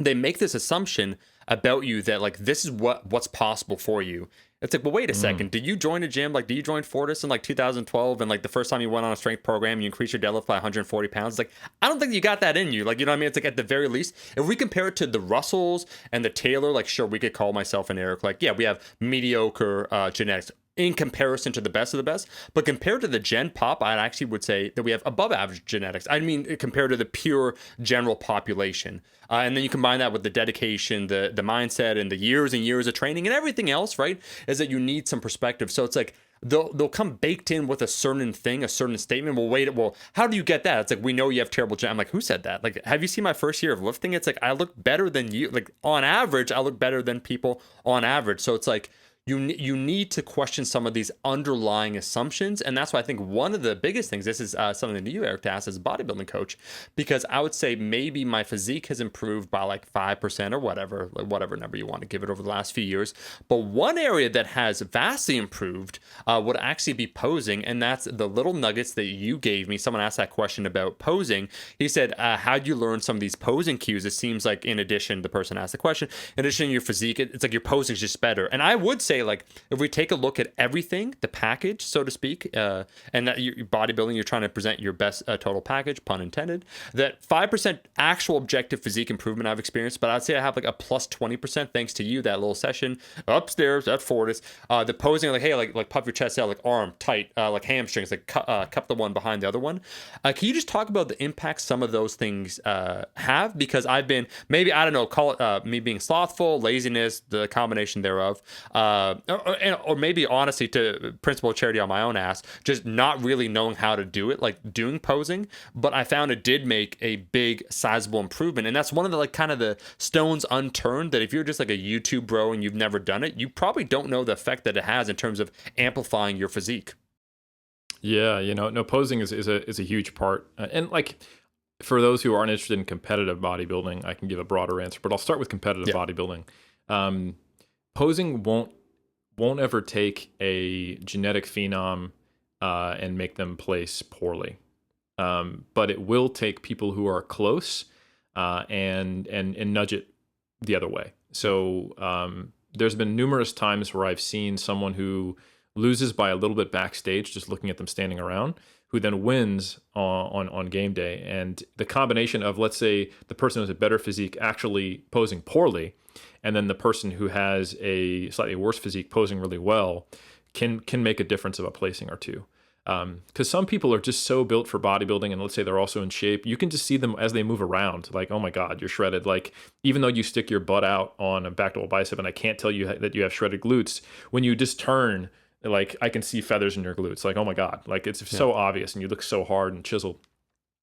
they make this assumption about you that like, this is what's possible for you. It's like, well, wait a second. Did you join a gym? Like, did you join Fortis in like 2012? And like the first time you went on a strength program, you increased your deadlift by 140 pounds. It's like, I don't think you got that in you. Like, you know what I mean? It's like at the very least, if we compare it to the Russells and the Taylor, like, sure, we could call myself and Eric, like, yeah, we have mediocre genetics in comparison to the best of the best. But compared to the Gen Pop, I actually would say that we have above average genetics. I mean, compared to the pure general population. And then you combine that with the dedication, the mindset, and the years and years of training and everything else, right? Is that you need some perspective. So it's like they'll come baked in with a certain thing, a certain statement. Well, how do you get that? It's like, we know you have terrible gen. I'm like, who said that? Like, have you seen my first year of lifting? It's like, I look better than you. Like, on average, I look better than people on average. So it's like, you need to question some of these underlying assumptions. And that's why I think one of the biggest things, this is something that you, Eric, to ask as a bodybuilding coach, because I would say maybe my physique has improved by like 5% or whatever number you want to give it over the last few years. But one area that has vastly improved would actually be posing. And that's the little nuggets that you gave me. Someone asked that question about posing. He said, how'd you learn some of these posing cues? It seems like in addition, the person asked the question, in addition to your physique, it's like your posing is just better. And I would say, like, if we take a look at everything, the package, so to speak, and that your bodybuilding, you're trying to present your best total package, pun intended, that 5% actual objective physique improvement I've experienced, but I'd say I have like a plus 20% thanks to you, that little session upstairs at Fortis. The posing, like, hey, like puff your chest out, like arm tight, like hamstrings, like cup the one behind the other one. Can you just talk about the impact some of those things have? Because I've been, maybe, I don't know, call it me being slothful, laziness, the combination thereof, or maybe honestly, to principal charity on my own ass, just not really knowing how to do it, like doing posing. But I found it did make a big sizable improvement. And that's one of the like kind of the stones unturned, that if you're just like a YouTube bro and you've never done it, you probably don't know the effect that it has in terms of amplifying your physique. Yeah, no, posing is a huge part. And like, for those who aren't interested in competitive bodybuilding, I can give a broader answer, but I'll start with competitive bodybuilding. Posing won't ever take a genetic phenom and make them place poorly. But it will take people who are close and nudge it the other way. So there's been numerous times where I've seen someone who loses by a little bit backstage, just looking at them standing around, who then wins on game day. And the combination of, let's say, the person who has a better physique actually posing poorly, and then the person who has a slightly worse physique posing really well can make a difference of a placing or two. Because some people are just so built for bodybuilding, and let's say they're also in shape, you can just see them as they move around, like, oh my God, you're shredded. Like, even though you stick your butt out on a back double bicep, and I can't tell you that you have shredded glutes, when you just turn, like, I can see feathers in your glutes. Like, oh my God, like, it's so obvious, and you look so hard and chiseled.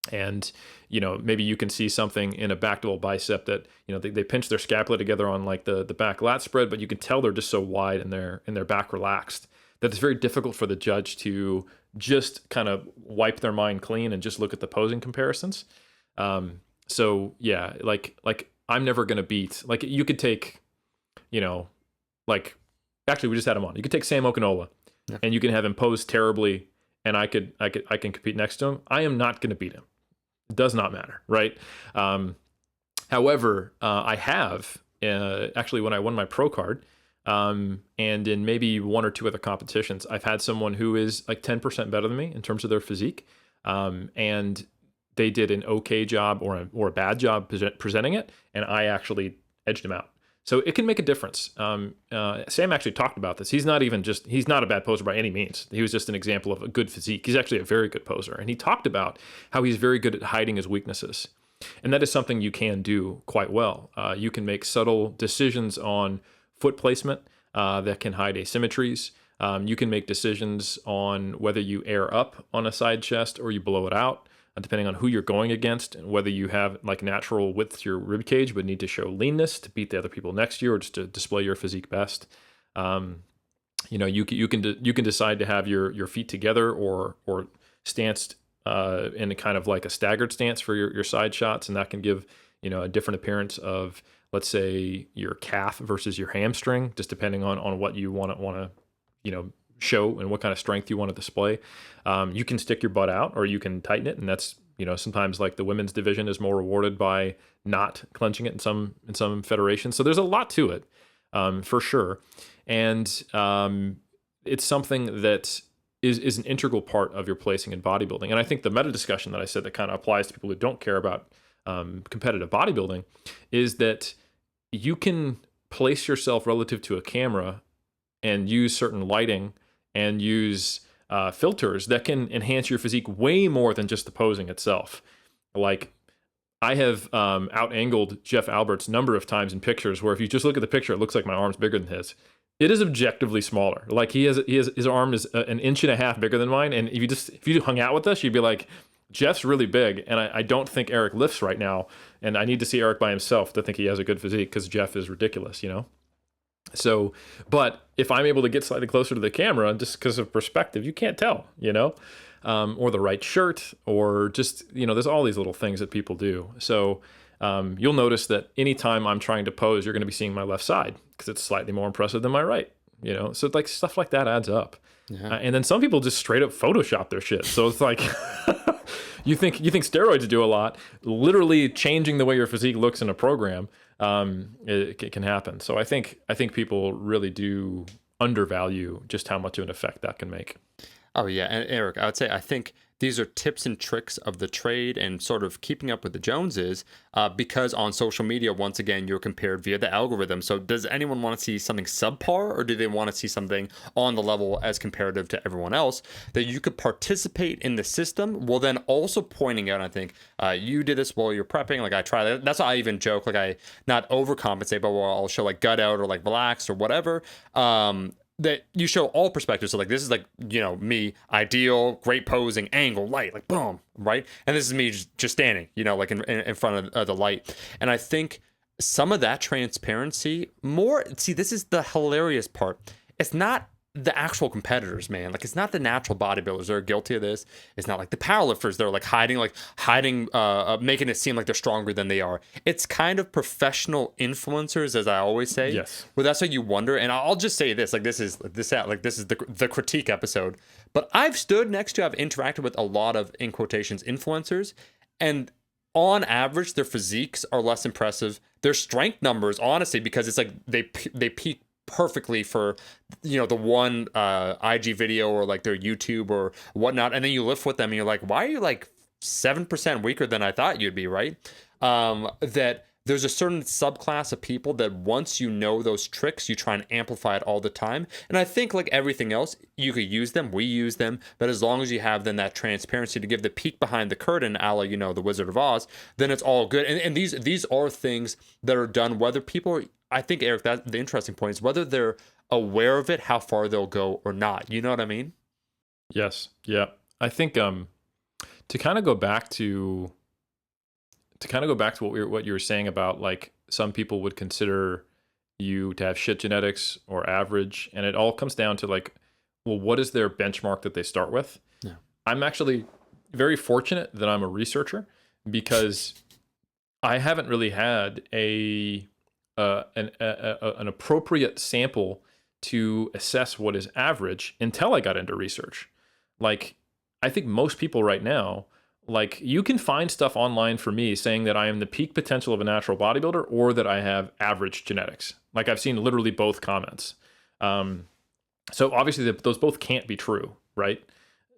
And, maybe you can see something in a back double bicep that, they pinch their scapula together on like the back lat spread, but you can tell they're just so wide and their back relaxed that it's very difficult for the judge to just kind of wipe their mind clean and just look at the posing comparisons. So yeah, like I'm never going to beat, like, you could take, like, actually we just had him on. You could take Sam Okinola and you can have him pose terribly, and I can compete next to him. I am not going to beat him. It does not matter. Right. However, I have, actually, when I won my pro card, and in maybe one or two other competitions, I've had someone who is like 10% better than me in terms of their physique. And they did an okay job or a bad job presenting it, and I actually edged him out. So it can make a difference. Sam actually talked about this. He's not a bad poser by any means. He was just an example of a good physique. He's actually a very good poser. And he talked about how he's very good at hiding his weaknesses. And that is something you can do quite well. You can make subtle decisions on foot placement that can hide asymmetries. You can make decisions on whether you air up on a side chest or you blow it out, depending on who you're going against, and whether you have like natural width to your rib cage but need to show leanness to beat the other people next to you, or just to display your physique best. You can decide to have your feet together or stanced in a kind of like a staggered stance for your side shots, and that can give a different appearance of, let's say, your calf versus your hamstring, just depending on what you want to show and what kind of strength you want to display. You can stick your butt out, or you can tighten it, and that's sometimes, like, the women's division is more rewarded by not clenching it in some federations. So there's a lot to it, for sure, and it's something that is an integral part of your placing in bodybuilding. And I think the meta discussion that I said that kind of applies to people who don't care about competitive bodybuilding is that you can place yourself relative to a camera and use certain lighting and use filters that can enhance your physique way more than just the posing itself. Like, I have out-angled Jeff Albert's number of times in pictures where if you just look at the picture, it looks like my arm's bigger than his. It is objectively smaller. Like, his arm is an inch and a half bigger than mine. And if you hung out with us, you'd be like, Jeff's really big, and I don't think Eric lifts right now, and I need to see Eric by himself to think he has a good physique, because Jeff is ridiculous, So, but if I'm able to get slightly closer to the camera, just because of perspective, you can't tell, or the right shirt, or just, there's all these little things that people do. So you'll notice that anytime I'm trying to pose, you're going to be seeing my left side, because it's slightly more impressive than my right, So like stuff like that adds up. Yeah. And then some people just straight up Photoshop their shit. So it's like, you think steroids do a lot. Literally changing the way your physique looks in a program, it can happen. So I think people really do undervalue just how much of an effect that can make. Oh yeah, and Eric, I would say I think these are tips and tricks of the trade and sort of keeping up with the Joneses, because on social media, once again, you're compared via the algorithm. So does anyone want to see something subpar, or do they want to see something on the level as comparative to everyone else that you could participate in the system, while then also pointing out, I think, you did this while you're prepping, like I try that. That's why I even joke, like I not overcompensate, but I'll show like gut out or like relaxed or whatever. That you show all perspectives. So like, this is like, me, ideal, great posing, angle, light, like boom, right? And this is me just standing, like in front of the light. And I think some of that transparency this is the hilarious part. It's not the actual competitors, man. Like, it's not the natural bodybuilders that are guilty of this. It's not like the powerlifters. They're like hiding, making it seem like they're stronger than they are. It's kind of professional influencers, as I always say. Yes. Well, that's what you wonder. And I'll just say this, like, this is the critique episode. But I've interacted with a lot of, in quotations, influencers, and on average, their physiques are less impressive. Their strength numbers, honestly, because it's like they peak perfectly for, the one IG video or like their YouTube or whatnot, and then you lift with them and you're like, why are you like 7% weaker than I thought you'd be, right? That there's a certain subclass of people that once you know those tricks, you try and amplify it all the time. And I think like everything else, you could use them, we use them, but as long as you have then that transparency to give the peek behind the curtain, a la, the Wizard of Oz, then it's all good. And these are things that are done, whether people, I think, Eric, that the interesting point is whether they're aware of it, how far they'll go or not. You know what I mean? Yes. Yeah. I think to kind of go back to what you were saying about like some people would consider you to have shit genetics or average, and it all comes down to like, well, what is their benchmark that they start with? Yeah. I'm actually very fortunate that I'm a researcher because I haven't really had an appropriate sample to assess what is average until I got into research. Like, I think most people right now, like, you can find stuff online for me saying that I am the peak potential of a natural bodybuilder or that I have average genetics. Like, I've seen literally both comments. So obviously those both can't be true, right?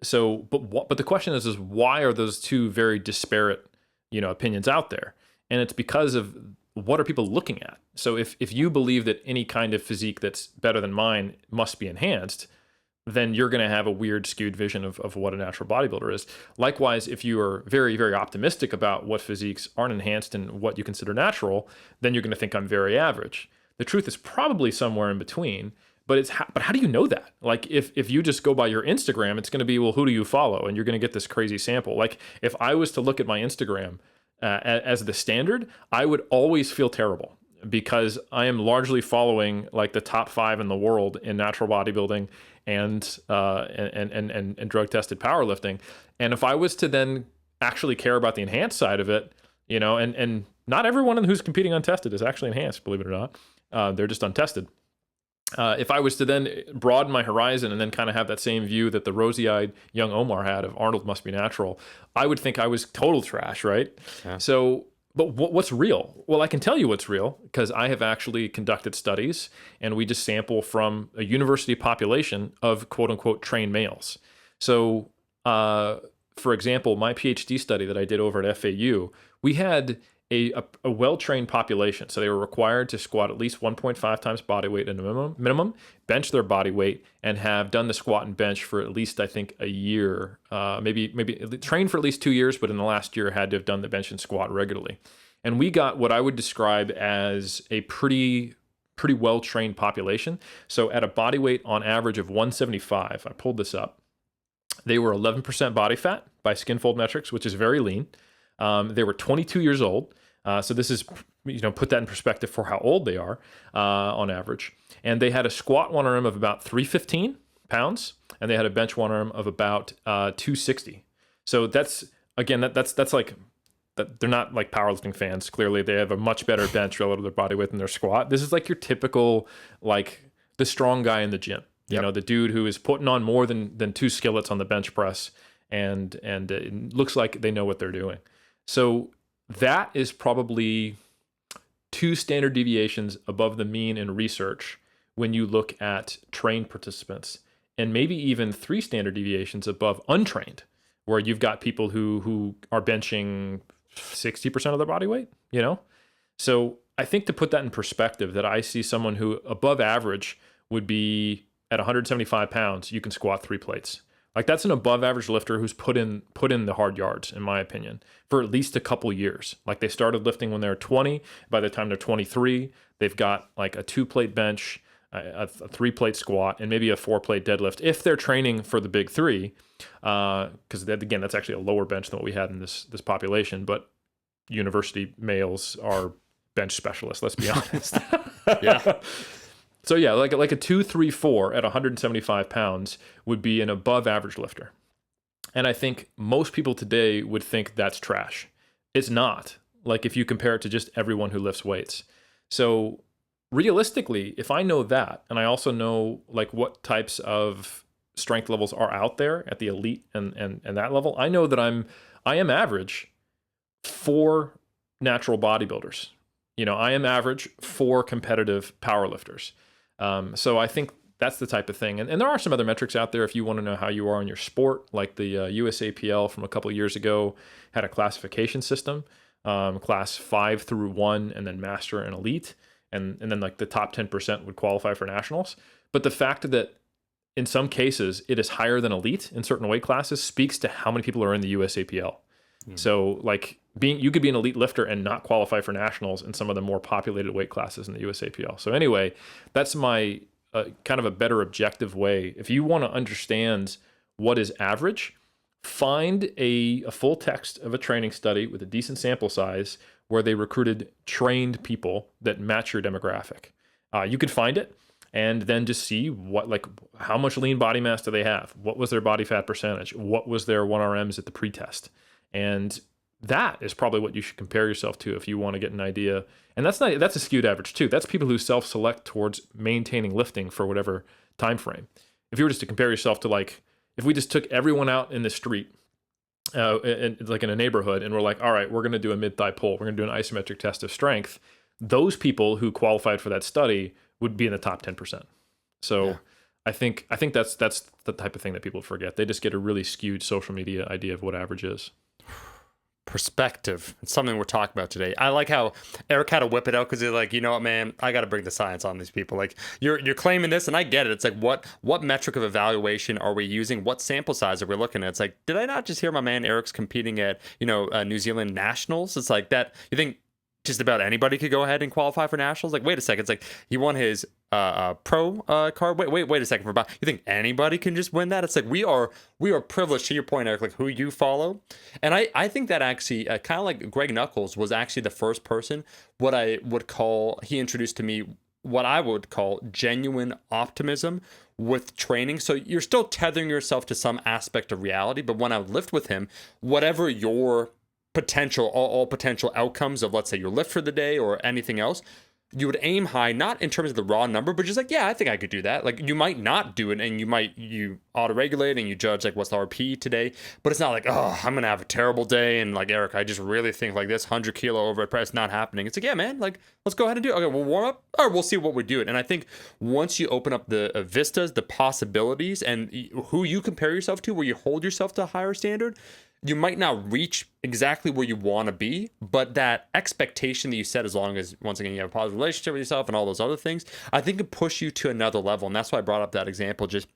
So, but the question is why are those two very disparate, opinions out there? And it's because of what are people looking at? So if you believe that any kind of physique that's better than mine must be enhanced, then you're going to have a weird skewed vision of what a natural bodybuilder is. Likewise, if you are very, very optimistic about what physiques aren't enhanced and what you consider natural, then you're going to think I'm very average. The truth is probably somewhere in between, but how do you know that? Like if you just go by your Instagram, it's going to be, well, who do you follow? And you're going to get this crazy sample. Like if I was to look at my Instagram as the standard, I would always feel terrible because I am largely following like the top 5 in the world in natural bodybuilding and drug tested powerlifting. And if I was to then actually care about the enhanced side of it, and not everyone who's competing untested is actually enhanced, believe it or not, they're just untested. If I was to then broaden my horizon and then kind of have that same view that the rosy-eyed young Omar had of Arnold must be natural, I would think I was total trash, right? Yeah. So, but what's real? Well, I can tell you what's real because I have actually conducted studies and we just sample from a university population of quote unquote trained males. So, for example, my PhD study that I did over at FAU, we had a well-trained population. So they were required to squat at least 1.5 times body weight in a minimum, bench their body weight, and have done the squat and bench for at least, I think, a year, maybe trained for at least 2 years, but in the last year had to have done the bench and squat regularly. And we got what I would describe as a pretty well-trained population. So at a body weight on average of 175, I pulled this up, they were 11% body fat by Skinfold metrics, which is very lean. They were 22 years old. So this is, put that in perspective for how old they are on average. And they had a squat one arm of about 315 pounds, and they had a bench one arm of about 260. So that's like, they're not like powerlifting fans. Clearly, they have a much better bench relative to their body weight than their squat. This is like your typical, like the strong guy in the gym. The dude who is putting on more than 2 skillets on the bench press, and it looks like they know what they're doing. So that is probably 2 standard deviations above the mean in research when you look at trained participants, and maybe even 3 standard deviations above untrained, where you've got people who are benching 60% of their body weight, So I think to put that in perspective, that I see someone who above average would be at 175 pounds, you can squat 3 plates. Like that's an above average lifter who's put in the hard yards, in my opinion, for at least a couple years. Like they started lifting when they were 20. By the time they're 23, they've got like a 2-plate bench, a 3-plate squat, and maybe a 4-plate deadlift if they're training for the big 3. Because again, that's actually a lower bench than what we had in this population. But university males are bench specialists. Let's be honest. Yeah. So yeah, like a 2, 3, 4 at 175 pounds would be an above average lifter. And I think most people today would think that's trash. It's not, like if you compare it to just everyone who lifts weights. So realistically, if I know that, and I also know like what types of strength levels are out there at the elite and that level, I know that I am average for natural bodybuilders. I am average for competitive powerlifters. So I think that's the type of thing. And there are some other metrics out there if you want to know how you are in your sport, like the USAPL from a couple of years ago had a classification system, class 5 through 1, and then master and elite. And then like the top 10% would qualify for nationals. But the fact that in some cases it is higher than elite in certain weight classes speaks to how many people are in the USAPL. So like you could be an elite lifter and not qualify for nationals in some of the more populated weight classes in the USAPL. So anyway, that's my kind of a better objective way. If you want to understand what is average, find a full text of a training study with a decent sample size where they recruited trained people that match your demographic. You could find it and then just see how much lean body mass do they have? What was their body fat percentage? What was their 1RMs at the pretest? And that is probably what you should compare yourself to if you want to get an idea. And that's a skewed average too. That's people who self-select towards maintaining lifting for whatever time frame. If you were just to compare yourself to if we just took everyone out in the street, in a neighborhood, and we're like, all right, we're going to do a mid-thigh pull. We're going to do an isometric test of strength. Those people who qualified for that study would be in the top 10%. So yeah. I think that's the type of thing that people forget. They just get a really skewed social media idea of what average is. Perspective. It's something we're talking about today. I like how Eric had to whip it out because he's like, you know what, man, I got to bring the science on these people. Like you're claiming this, and I get it. It's like what metric of evaluation are we using? What sample size are we looking at? It's like, did I not just hear my man Eric's competing at New Zealand nationals? It's like that. You think just about anybody could go ahead and qualify for nationals? Like, wait a second. It's like he won his pro card. Wait a second. You think anybody can just win that? It's like we are privileged, to your point, Eric, like who you follow. And I think that actually kind of like Greg Nuckols was actually the first person he introduced to me what I would call genuine optimism with training. So you're still tethering yourself to some aspect of reality. But when I lift with him, whatever your all potential outcomes of, let's say, your lift for the day or anything else, you would aim high, not in terms of the raw number, but just like, yeah, I think I could do that. Like you might not do it, and you auto-regulate and you judge like, what's the RP today? But it's not like, oh, I'm gonna have a terrible day, and like, Eric, I just really think like this 100 kilo overhead press not happening. It's like, yeah, man, like let's go ahead and do it. Okay, we'll warm up, or we'll see what we do it. And I think once you open up the vistas, the possibilities, and who you compare yourself to, where you hold yourself to a higher standard, you might not reach exactly where you want to be, but that expectation that you set, as long as, once again, you have a positive relationship with yourself and all those other things, I think can push you to another level. And that's why I brought up that example, just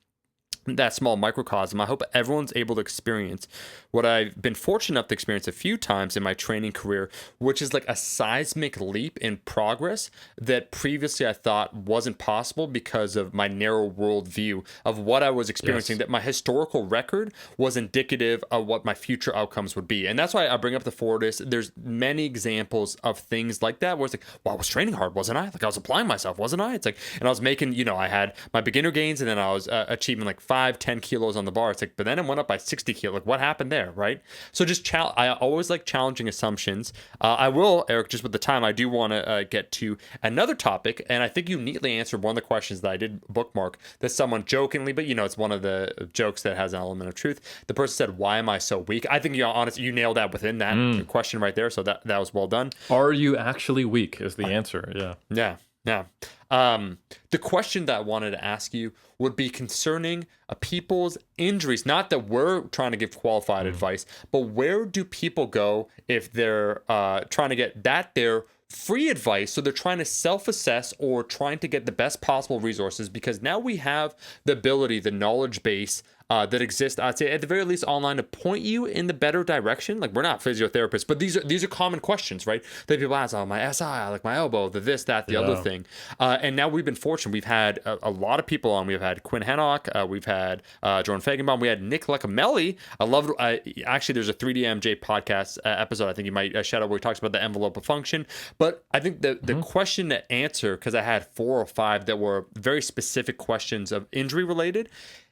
that small microcosm. I hope everyone's able to experience what I've been fortunate enough to experience a few times in my training career, which is like a seismic leap in progress that previously I thought wasn't possible because of my narrow world view of what I was experiencing, yes. That my historical record was indicative of what my future outcomes would be. And that's why I bring up the Fortis. There's many examples of things like that where it's like, well, I was training hard, wasn't I? Like I was applying myself, wasn't I? It's like, and I was making, I had my beginner gains, and then I was achieving like 5-10 kilos on the bar. It's like, but then it went up by 60 kilos. Like what happened there, right? So just I always like challenging assumptions. I will, Eric, just with the time, I do want to get to another topic, and I think you neatly answered one of the questions that I did bookmark that someone jokingly, but it's one of the jokes that has an element of truth. The person said, "Why am I so weak?" I think honestly, you nailed that within that question right there. So that was well done. Are you actually weak? Is the answer? Yeah. Yeah. The question that I wanted to ask you would be concerning people's injuries. Not that we're trying to give qualified advice, but where do people go if they're trying to get their free advice? So they're trying to self-assess or trying to get the best possible resources, because now we have the ability, the knowledge base that exists, I'd say at the very least online, to point you in the better direction. Like we're not physiotherapists, but these are common questions, right? That people ask, my SI, like my elbow, the this, that, the other thing. And now we've been fortunate. We've had a lot of people on. We've had Quinn Hennock, we've had Jordan Fagenbaum, we had Nick Lecamelli. I loved, actually there's a 3DMJ podcast episode I think you might shout out where he talks about the envelope of function. But I think the question to answer, because I had 4 or 5 that were very specific questions of injury related.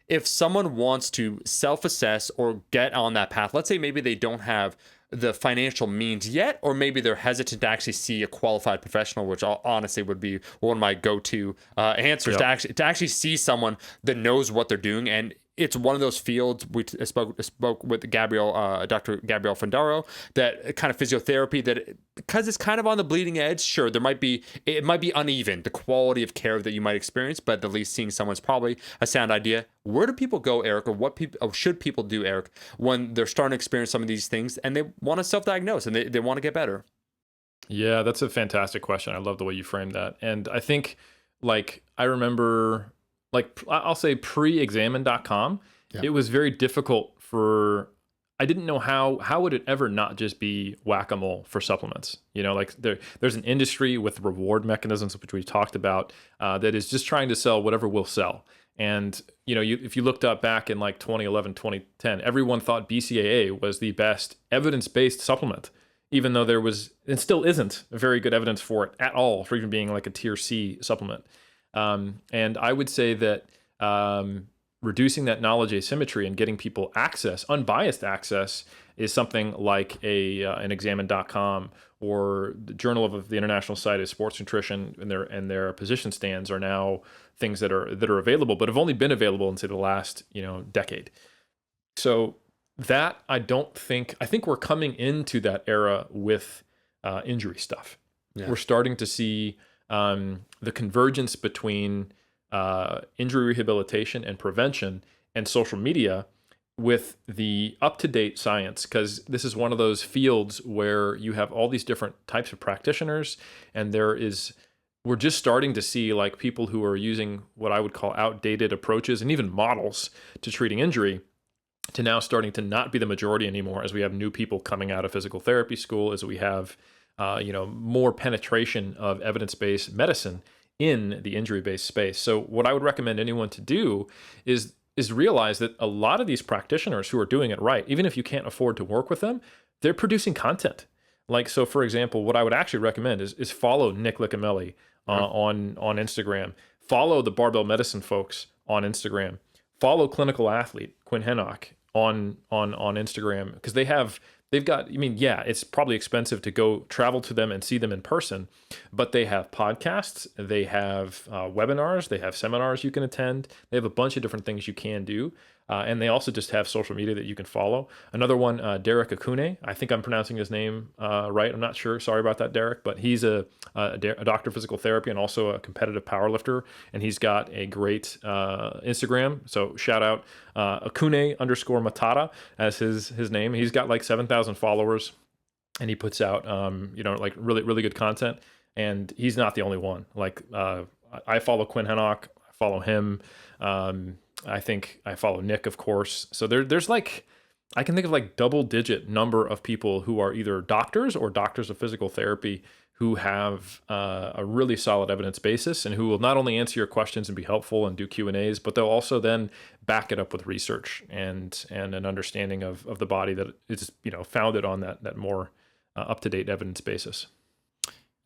If someone wants to self-assess or get on that path, let's say maybe they don't have the financial means yet, or maybe they're hesitant to actually see a qualified professional, which honestly would be one of my go-to answers, to actually see someone that knows what they're doing. And it's one of those fields. We spoke with Dr. Gabrielle Fondaro, that kind of physiotherapy that, because it's kind of on the bleeding edge. Sure, it might be uneven, the quality of care that you might experience, but at least seeing someone's probably a sound idea. Where do people go, Eric, or should people do, Eric, when they're starting to experience some of these things and they want to self-diagnose and they want to get better? Yeah, that's a fantastic question. I love the way you framed that. And I think, like, I remember, like, I'll say pre-examine.com, it was very difficult I didn't know how would it ever not just be whack-a-mole for supplements. Like there's an industry with reward mechanisms, which we talked about, that is just trying to sell whatever will sell. And, if you looked up back in like 2011, 2010, everyone thought BCAA was the best evidence-based supplement, even though there was, and still isn't, very good evidence for it at all, for even being like a tier C supplement. And I would say that reducing that knowledge asymmetry and getting people unbiased access, is something like an examine.com or the Journal of the International Society of Sports Nutrition, and their position stands are now things that are available, but have only been available in, say, the last decade. So that I think we're coming into that era with injury stuff. Yeah. We're starting to see the convergence between injury rehabilitation and prevention and social media with the up-to-date science, because this is one of those fields where you have all these different types of practitioners, and we're just starting to see like people who are using what I would call outdated approaches and even models to treating injury, to now starting to not be the majority anymore, as we have new people coming out of physical therapy school, as we have more penetration of evidence-based medicine in the injury-based space. So what I would recommend anyone to do is realize that a lot of these practitioners who are doing it right, even if you can't afford to work with them, they're producing content. Like, so for example, what I would actually recommend is follow Nick Liccamelli on Instagram. Follow the Barbell Medicine folks on Instagram. Follow Clinical Athlete Quinn Hennock on Instagram, because they've got, it's probably expensive to go travel to them and see them in person, but they have podcasts, they have webinars, they have seminars you can attend, they have a bunch of different things you can do. And they also just have social media that you can follow. Another one, Derek Akune, I think I'm pronouncing his name right. I'm not sure. Sorry about that, Derek. But he's a doctor of physical therapy and also a competitive powerlifter. And he's got a great Instagram. So shout out Akune_Matata as his name. He's got like 7,000 followers. And he puts out, like really, really good content. And he's not the only one. Like I follow Quinn Hennock. I follow him. I think I follow Nick, of course. So there's like, I can think of like double-digit number of people who are either doctors or doctors of physical therapy who have a really solid evidence basis, and who will not only answer your questions and be helpful and do Q&As, but they'll also then back it up with research and an understanding of the body that is founded on that more up-to-date evidence basis.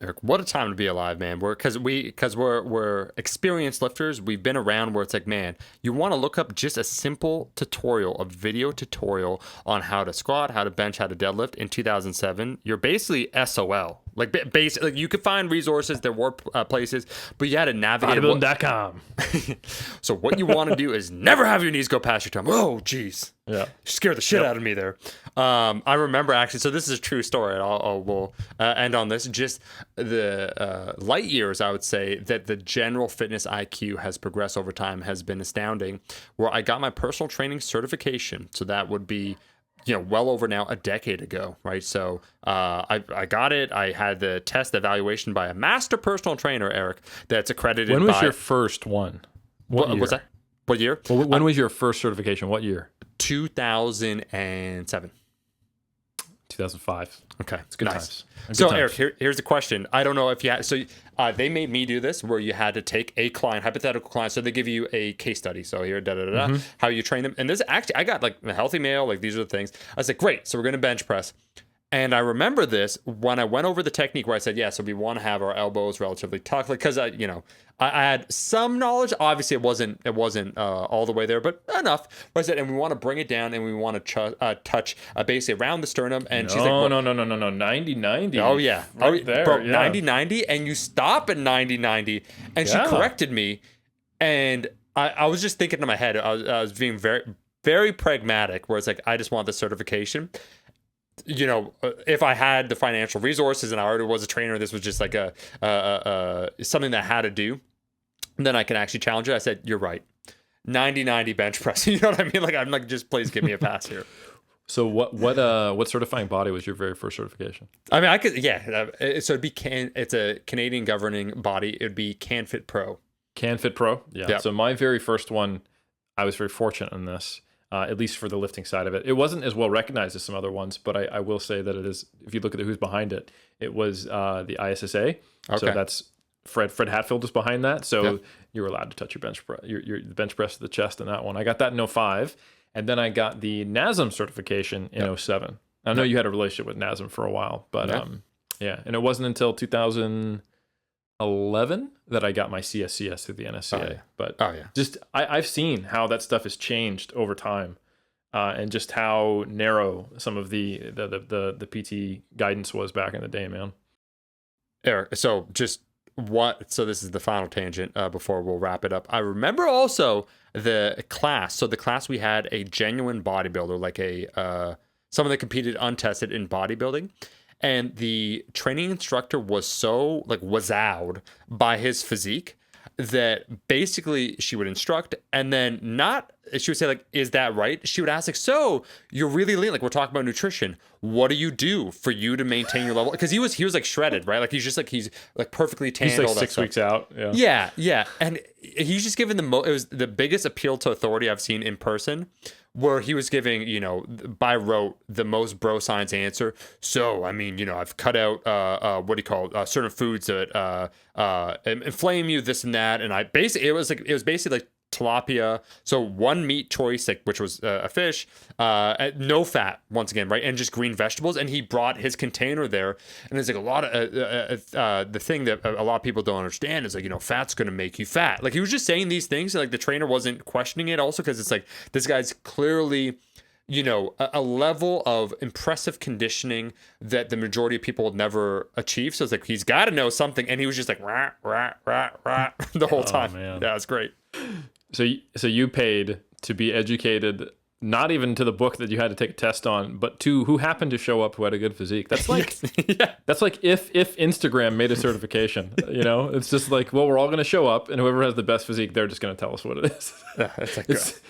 Eric, what a time to be alive, man. Because we're experienced lifters. We've been around where it's like, man, you want to look up just a simple tutorial, a video tutorial on how to squat, how to bench, how to deadlift in 2007. You're basically SOL. Like, basically, you could find resources. There were places, but you had to navigate. Bodybuilding.com. So what you want to do is never have your knees go past your tongue. Oh, geez. Yeah. Scared the shit out of me there. I remember actually, so this is a true story. We'll end on this. Just the light years, I would say, that the general fitness IQ has progressed over time has been astounding, where I got my personal training certification. So that would be, well over now a decade ago, right? So I got it. I had the test evaluation by a master personal trainer, Eric, that's accredited. When was your first one? What year? What's that? What year? Well, when was your first certification? What year? 2007. 2005. Okay, it's good nice. Times. So Eric, here's the question. I don't know if you had. So they made me do this, where you had to take a client, hypothetical client. So they give you a case study. So here, how you train them. And this actually, I got like a healthy male. Like, these are the things. I was like, great. So we're gonna bench press. And I remember this when I went over the technique, where I said, so we want to have our elbows relatively tucked, because I had some knowledge. Obviously, it wasn't all the way there, but enough. But I said, and we want to bring it down, and we want to touch basically around the sternum. And she's like, no, 90-90. Oh yeah, right there, bro, yeah. 90-90, and you stop at 90-90. And she corrected me, and I was just thinking in my head, I was being very, very pragmatic, where it's like, I just want the certification. If I had the financial resources and I already was a trainer, this was just like something that I had to do, then I can actually challenge it. I said, you're right. 90-90 bench press. You know what I mean? Like, I'm like, just please give me a pass here. So what certifying body was your very first certification? I mean, I could, yeah. So it's a Canadian governing body. It'd be CanFit Pro. CanFit Pro? Yeah. Yep. So my very first one, I was very fortunate in this, at least for the lifting side of it. It wasn't as well recognized as some other ones, but I will say that it is, if you look at who's behind it, it was the ISSA. Okay. So that's Fred Hatfield was behind that. So you were allowed to touch your bench press, your bench press to the chest in that one. I got that in 05. And then I got the NASM certification in 07. I know you had a relationship with NASM for a while, but and it wasn't until 2011 that I got my CSCS through the NSCA. But just I've seen how that stuff has changed over time, and just how narrow some of the PT guidance was back in the day, man. Eric, so this is the final tangent before we'll wrap it up. I remember also the class. So the class, we had a genuine bodybuilder, like someone that competed untested in bodybuilding. And the training instructor was so like wowed by his physique that basically she would instruct, and then she would say like, is that right? She would ask like, so you're really lean, like we're talking about nutrition. What do you do for you to maintain your level? Because he was like shredded, right? Like he's like perfectly tanned. He's like all that 6 stuff. weeks out. Yeah. And he's just given it was the biggest appeal to authority I've seen in person, where he was giving, by rote, the most bro science answer. So, I mean, I've cut out, certain foods that inflame you, this and that. And it was basically like tilapia. So one meat choice, like, which was a fish, no fat, once again, right? And just green vegetables. And he brought his container there. And there's like a lot of, the thing that a lot of people don't understand is like, fat's going to make you fat. Like he was just saying these things. Like the trainer wasn't questioning it also, because it's like, this guy's clearly, a level of impressive conditioning that the majority of people would never achieve. So it's like, he's got to know something. And he was just like, rah, rah, rah, rah, the whole time. Man. Yeah, it's great. So you paid to be educated, not even to the book that you had to take a test on, but to who happened to show up who had a good physique. That's like, that's like if Instagram made a certification, it's just like, well, we're all going to show up, and whoever has the best physique, they're just going to tell us what it is. Yeah, it's like, it's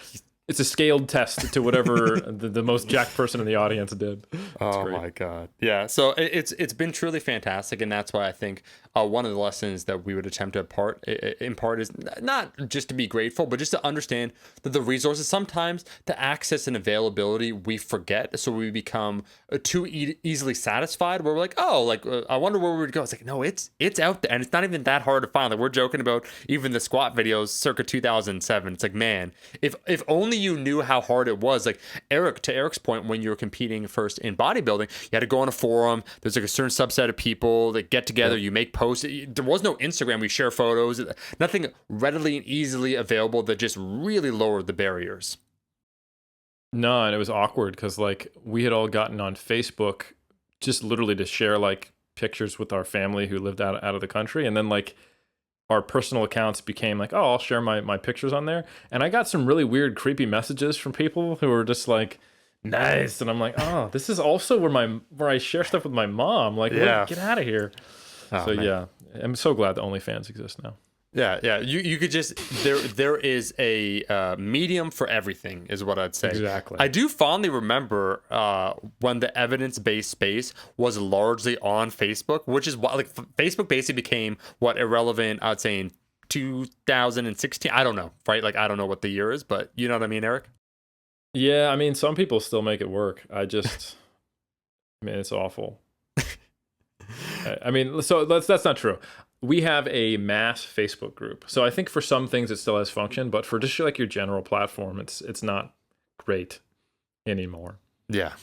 a scaled test to whatever the most jacked person in the audience did. Oh my God. Yeah. So it's been truly fantastic. And that's why I think one of the lessons that we would attempt to impart is not just to be grateful, but just to understand that the resources, sometimes the access and availability, we forget. So we become too easily satisfied, where we're like, oh, like, I wonder where we would go. It's like, no, it's out there. And it's not even that hard to find. Like we're joking about even the squat videos circa 2007. It's like, man, if only you knew how hard it was. Like to Eric's point, when you were competing first in bodybuilding, you had to go on a forum. There's like a certain subset of people that get together, you make posts. There was no Instagram. We share photos, nothing readily and easily available, that just really lowered the barriers. No, and it was awkward because like we had all gotten on Facebook just literally to share like pictures with our family who lived out of the country. And then like our personal accounts became like, oh, I'll share my pictures on there. And I got some really weird, creepy messages from people who were just like, nice. And I'm like, oh, this is also where I share stuff with my mom. Like, get out of here. Oh, so man. Yeah, I'm so glad that OnlyFans exists now. Yeah. You could just there is a medium for everything, is what I'd say. Exactly. I do fondly remember when the evidence-based space was largely on Facebook, which is what, like, Facebook basically became irrelevant, I'd say, in 2016. I don't know, right? Like, I don't know what the year is, but you know what I mean, Eric? Yeah, I mean, some people still make it work. I mean, it's awful. I mean, so that's not true. We have a mass Facebook group, so I think for some things it still has function, but for just like your general platform, it's not great anymore. Yeah.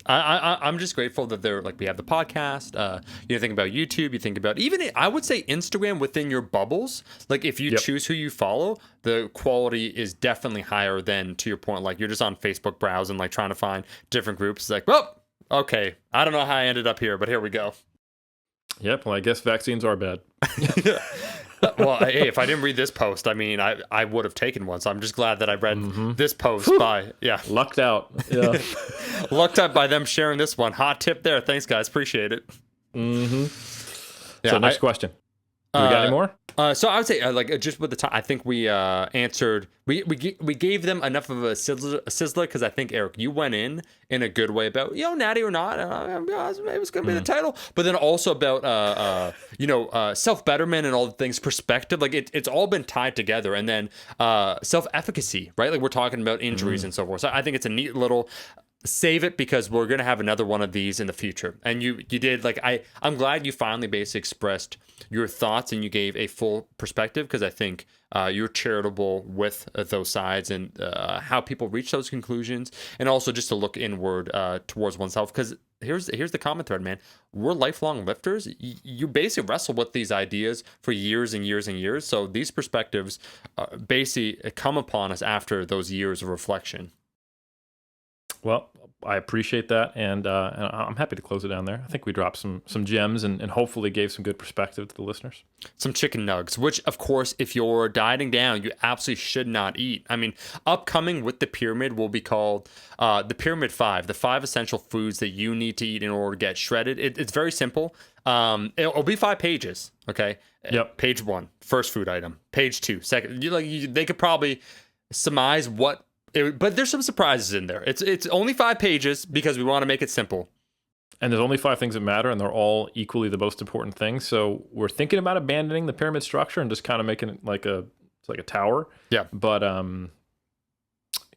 I'm just grateful that we have the podcast. You think about YouTube, you think about even, I would say, Instagram within your bubbles. Like if you choose who you follow, the quality is definitely higher than, to your point, like you're just on Facebook browsing, like trying to find different groups. It's like, well, okay, I don't know how I ended up here, but here we go. Yep. Well, I guess vaccines are bad. Well, hey, if I didn't read this post, I mean, I would have taken one. So I'm just glad that I read this post Lucked out. Yeah. lucked up by them sharing this one. Hot tip there. Thanks, guys. Appreciate it. Yeah, So next question. Do we got any more? So I would say, just with the time, I think we answered. We gave them enough of a sizzler because I think, Eric, you went in a good way about Natty or not. It was going to be the title, but then also about self betterment and all the things, perspective. Like it's all been tied together, and then self efficacy, right? Like we're talking about injuries and so forth. So I think it's a neat little. Save it because we're going to have another one of these in the future. And you did, like, I'm glad you finally basically expressed your thoughts and you gave a full perspective, because I think you're charitable with those sides and how people reach those conclusions, and also just to look inward towards oneself. Because here's the common thread, man. We're lifelong lifters. You basically wrestle with these ideas for years and years and years. So these perspectives basically come upon us after those years of reflection. Well, I appreciate that, and I'm happy to close it down there. I think we dropped some gems and hopefully gave some good perspective to the listeners. Some chicken nugs, which, of course, if you're dieting down, you absolutely should not eat. I mean, upcoming with the pyramid will be called the Pyramid 5, the 5 essential foods that you need to eat in order to get shredded. It's very simple. It'll be 5 pages, okay? Yep. Page 1, first food item. Page 2, second. They could probably surmise what. But there's some surprises in there. It's only 5 pages because we want to make it simple. And there's only 5 things that matter, and they're all equally the most important things. So we're thinking about abandoning the pyramid structure and just kind of making it like a tower. Yeah. But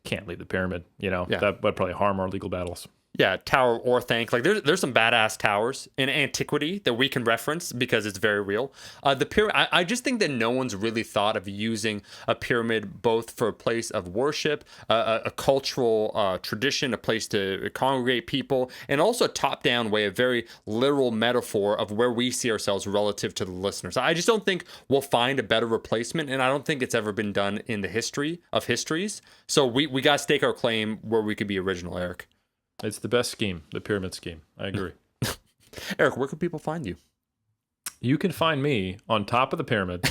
can't leave the pyramid. That would probably harm our legal battles. Yeah, tower or thank. Like there's some badass towers in antiquity that we can reference because it's very real. The pyramid. I just think that no one's really thought of using a pyramid both for a place of worship, a cultural tradition, a place to congregate people, and also a top-down way, a very literal metaphor of where we see ourselves relative to the listeners. I just don't think we'll find a better replacement, and I don't think it's ever been done in the history of histories. So we got to stake our claim where we could be original, Eric. It's the best scheme, the pyramid scheme. I agree. Eric, where can people find you? You can find me on top of the pyramid,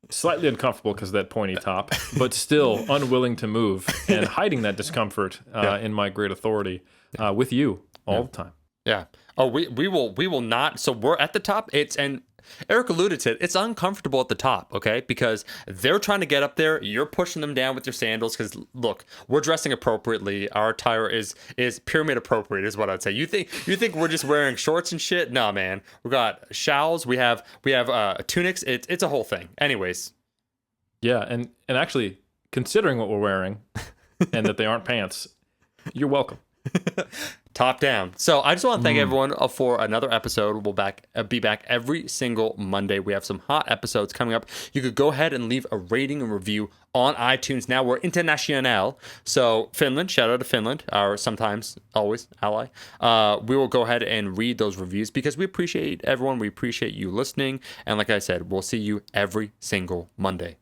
slightly uncomfortable because of that pointy top, but still unwilling to move and hiding that discomfort in my great authority with you all the time. Yeah. Oh, we will not. So we're at the top. And Eric alluded to it. It's uncomfortable at the top, okay? Because they're trying to get up there. You're pushing them down with your sandals. Because look, we're dressing appropriately. Our attire is pyramid appropriate, is what I'd say. You think we're just wearing shorts and shit? No, man. We got shawls. We have tunics. It's a whole thing. Anyways. Yeah, and actually, considering what we're wearing, and that they aren't pants, you're welcome. Top down. So I just want to thank everyone for another episode. We'll be back every single Monday. We have some hot episodes coming up. You could go ahead and leave a rating and review on iTunes. Now we're international. So Finland, shout out to Finland, our sometimes, always ally. We will go ahead and read those reviews because we appreciate everyone. We appreciate you listening. And like I said, we'll see you every single Monday.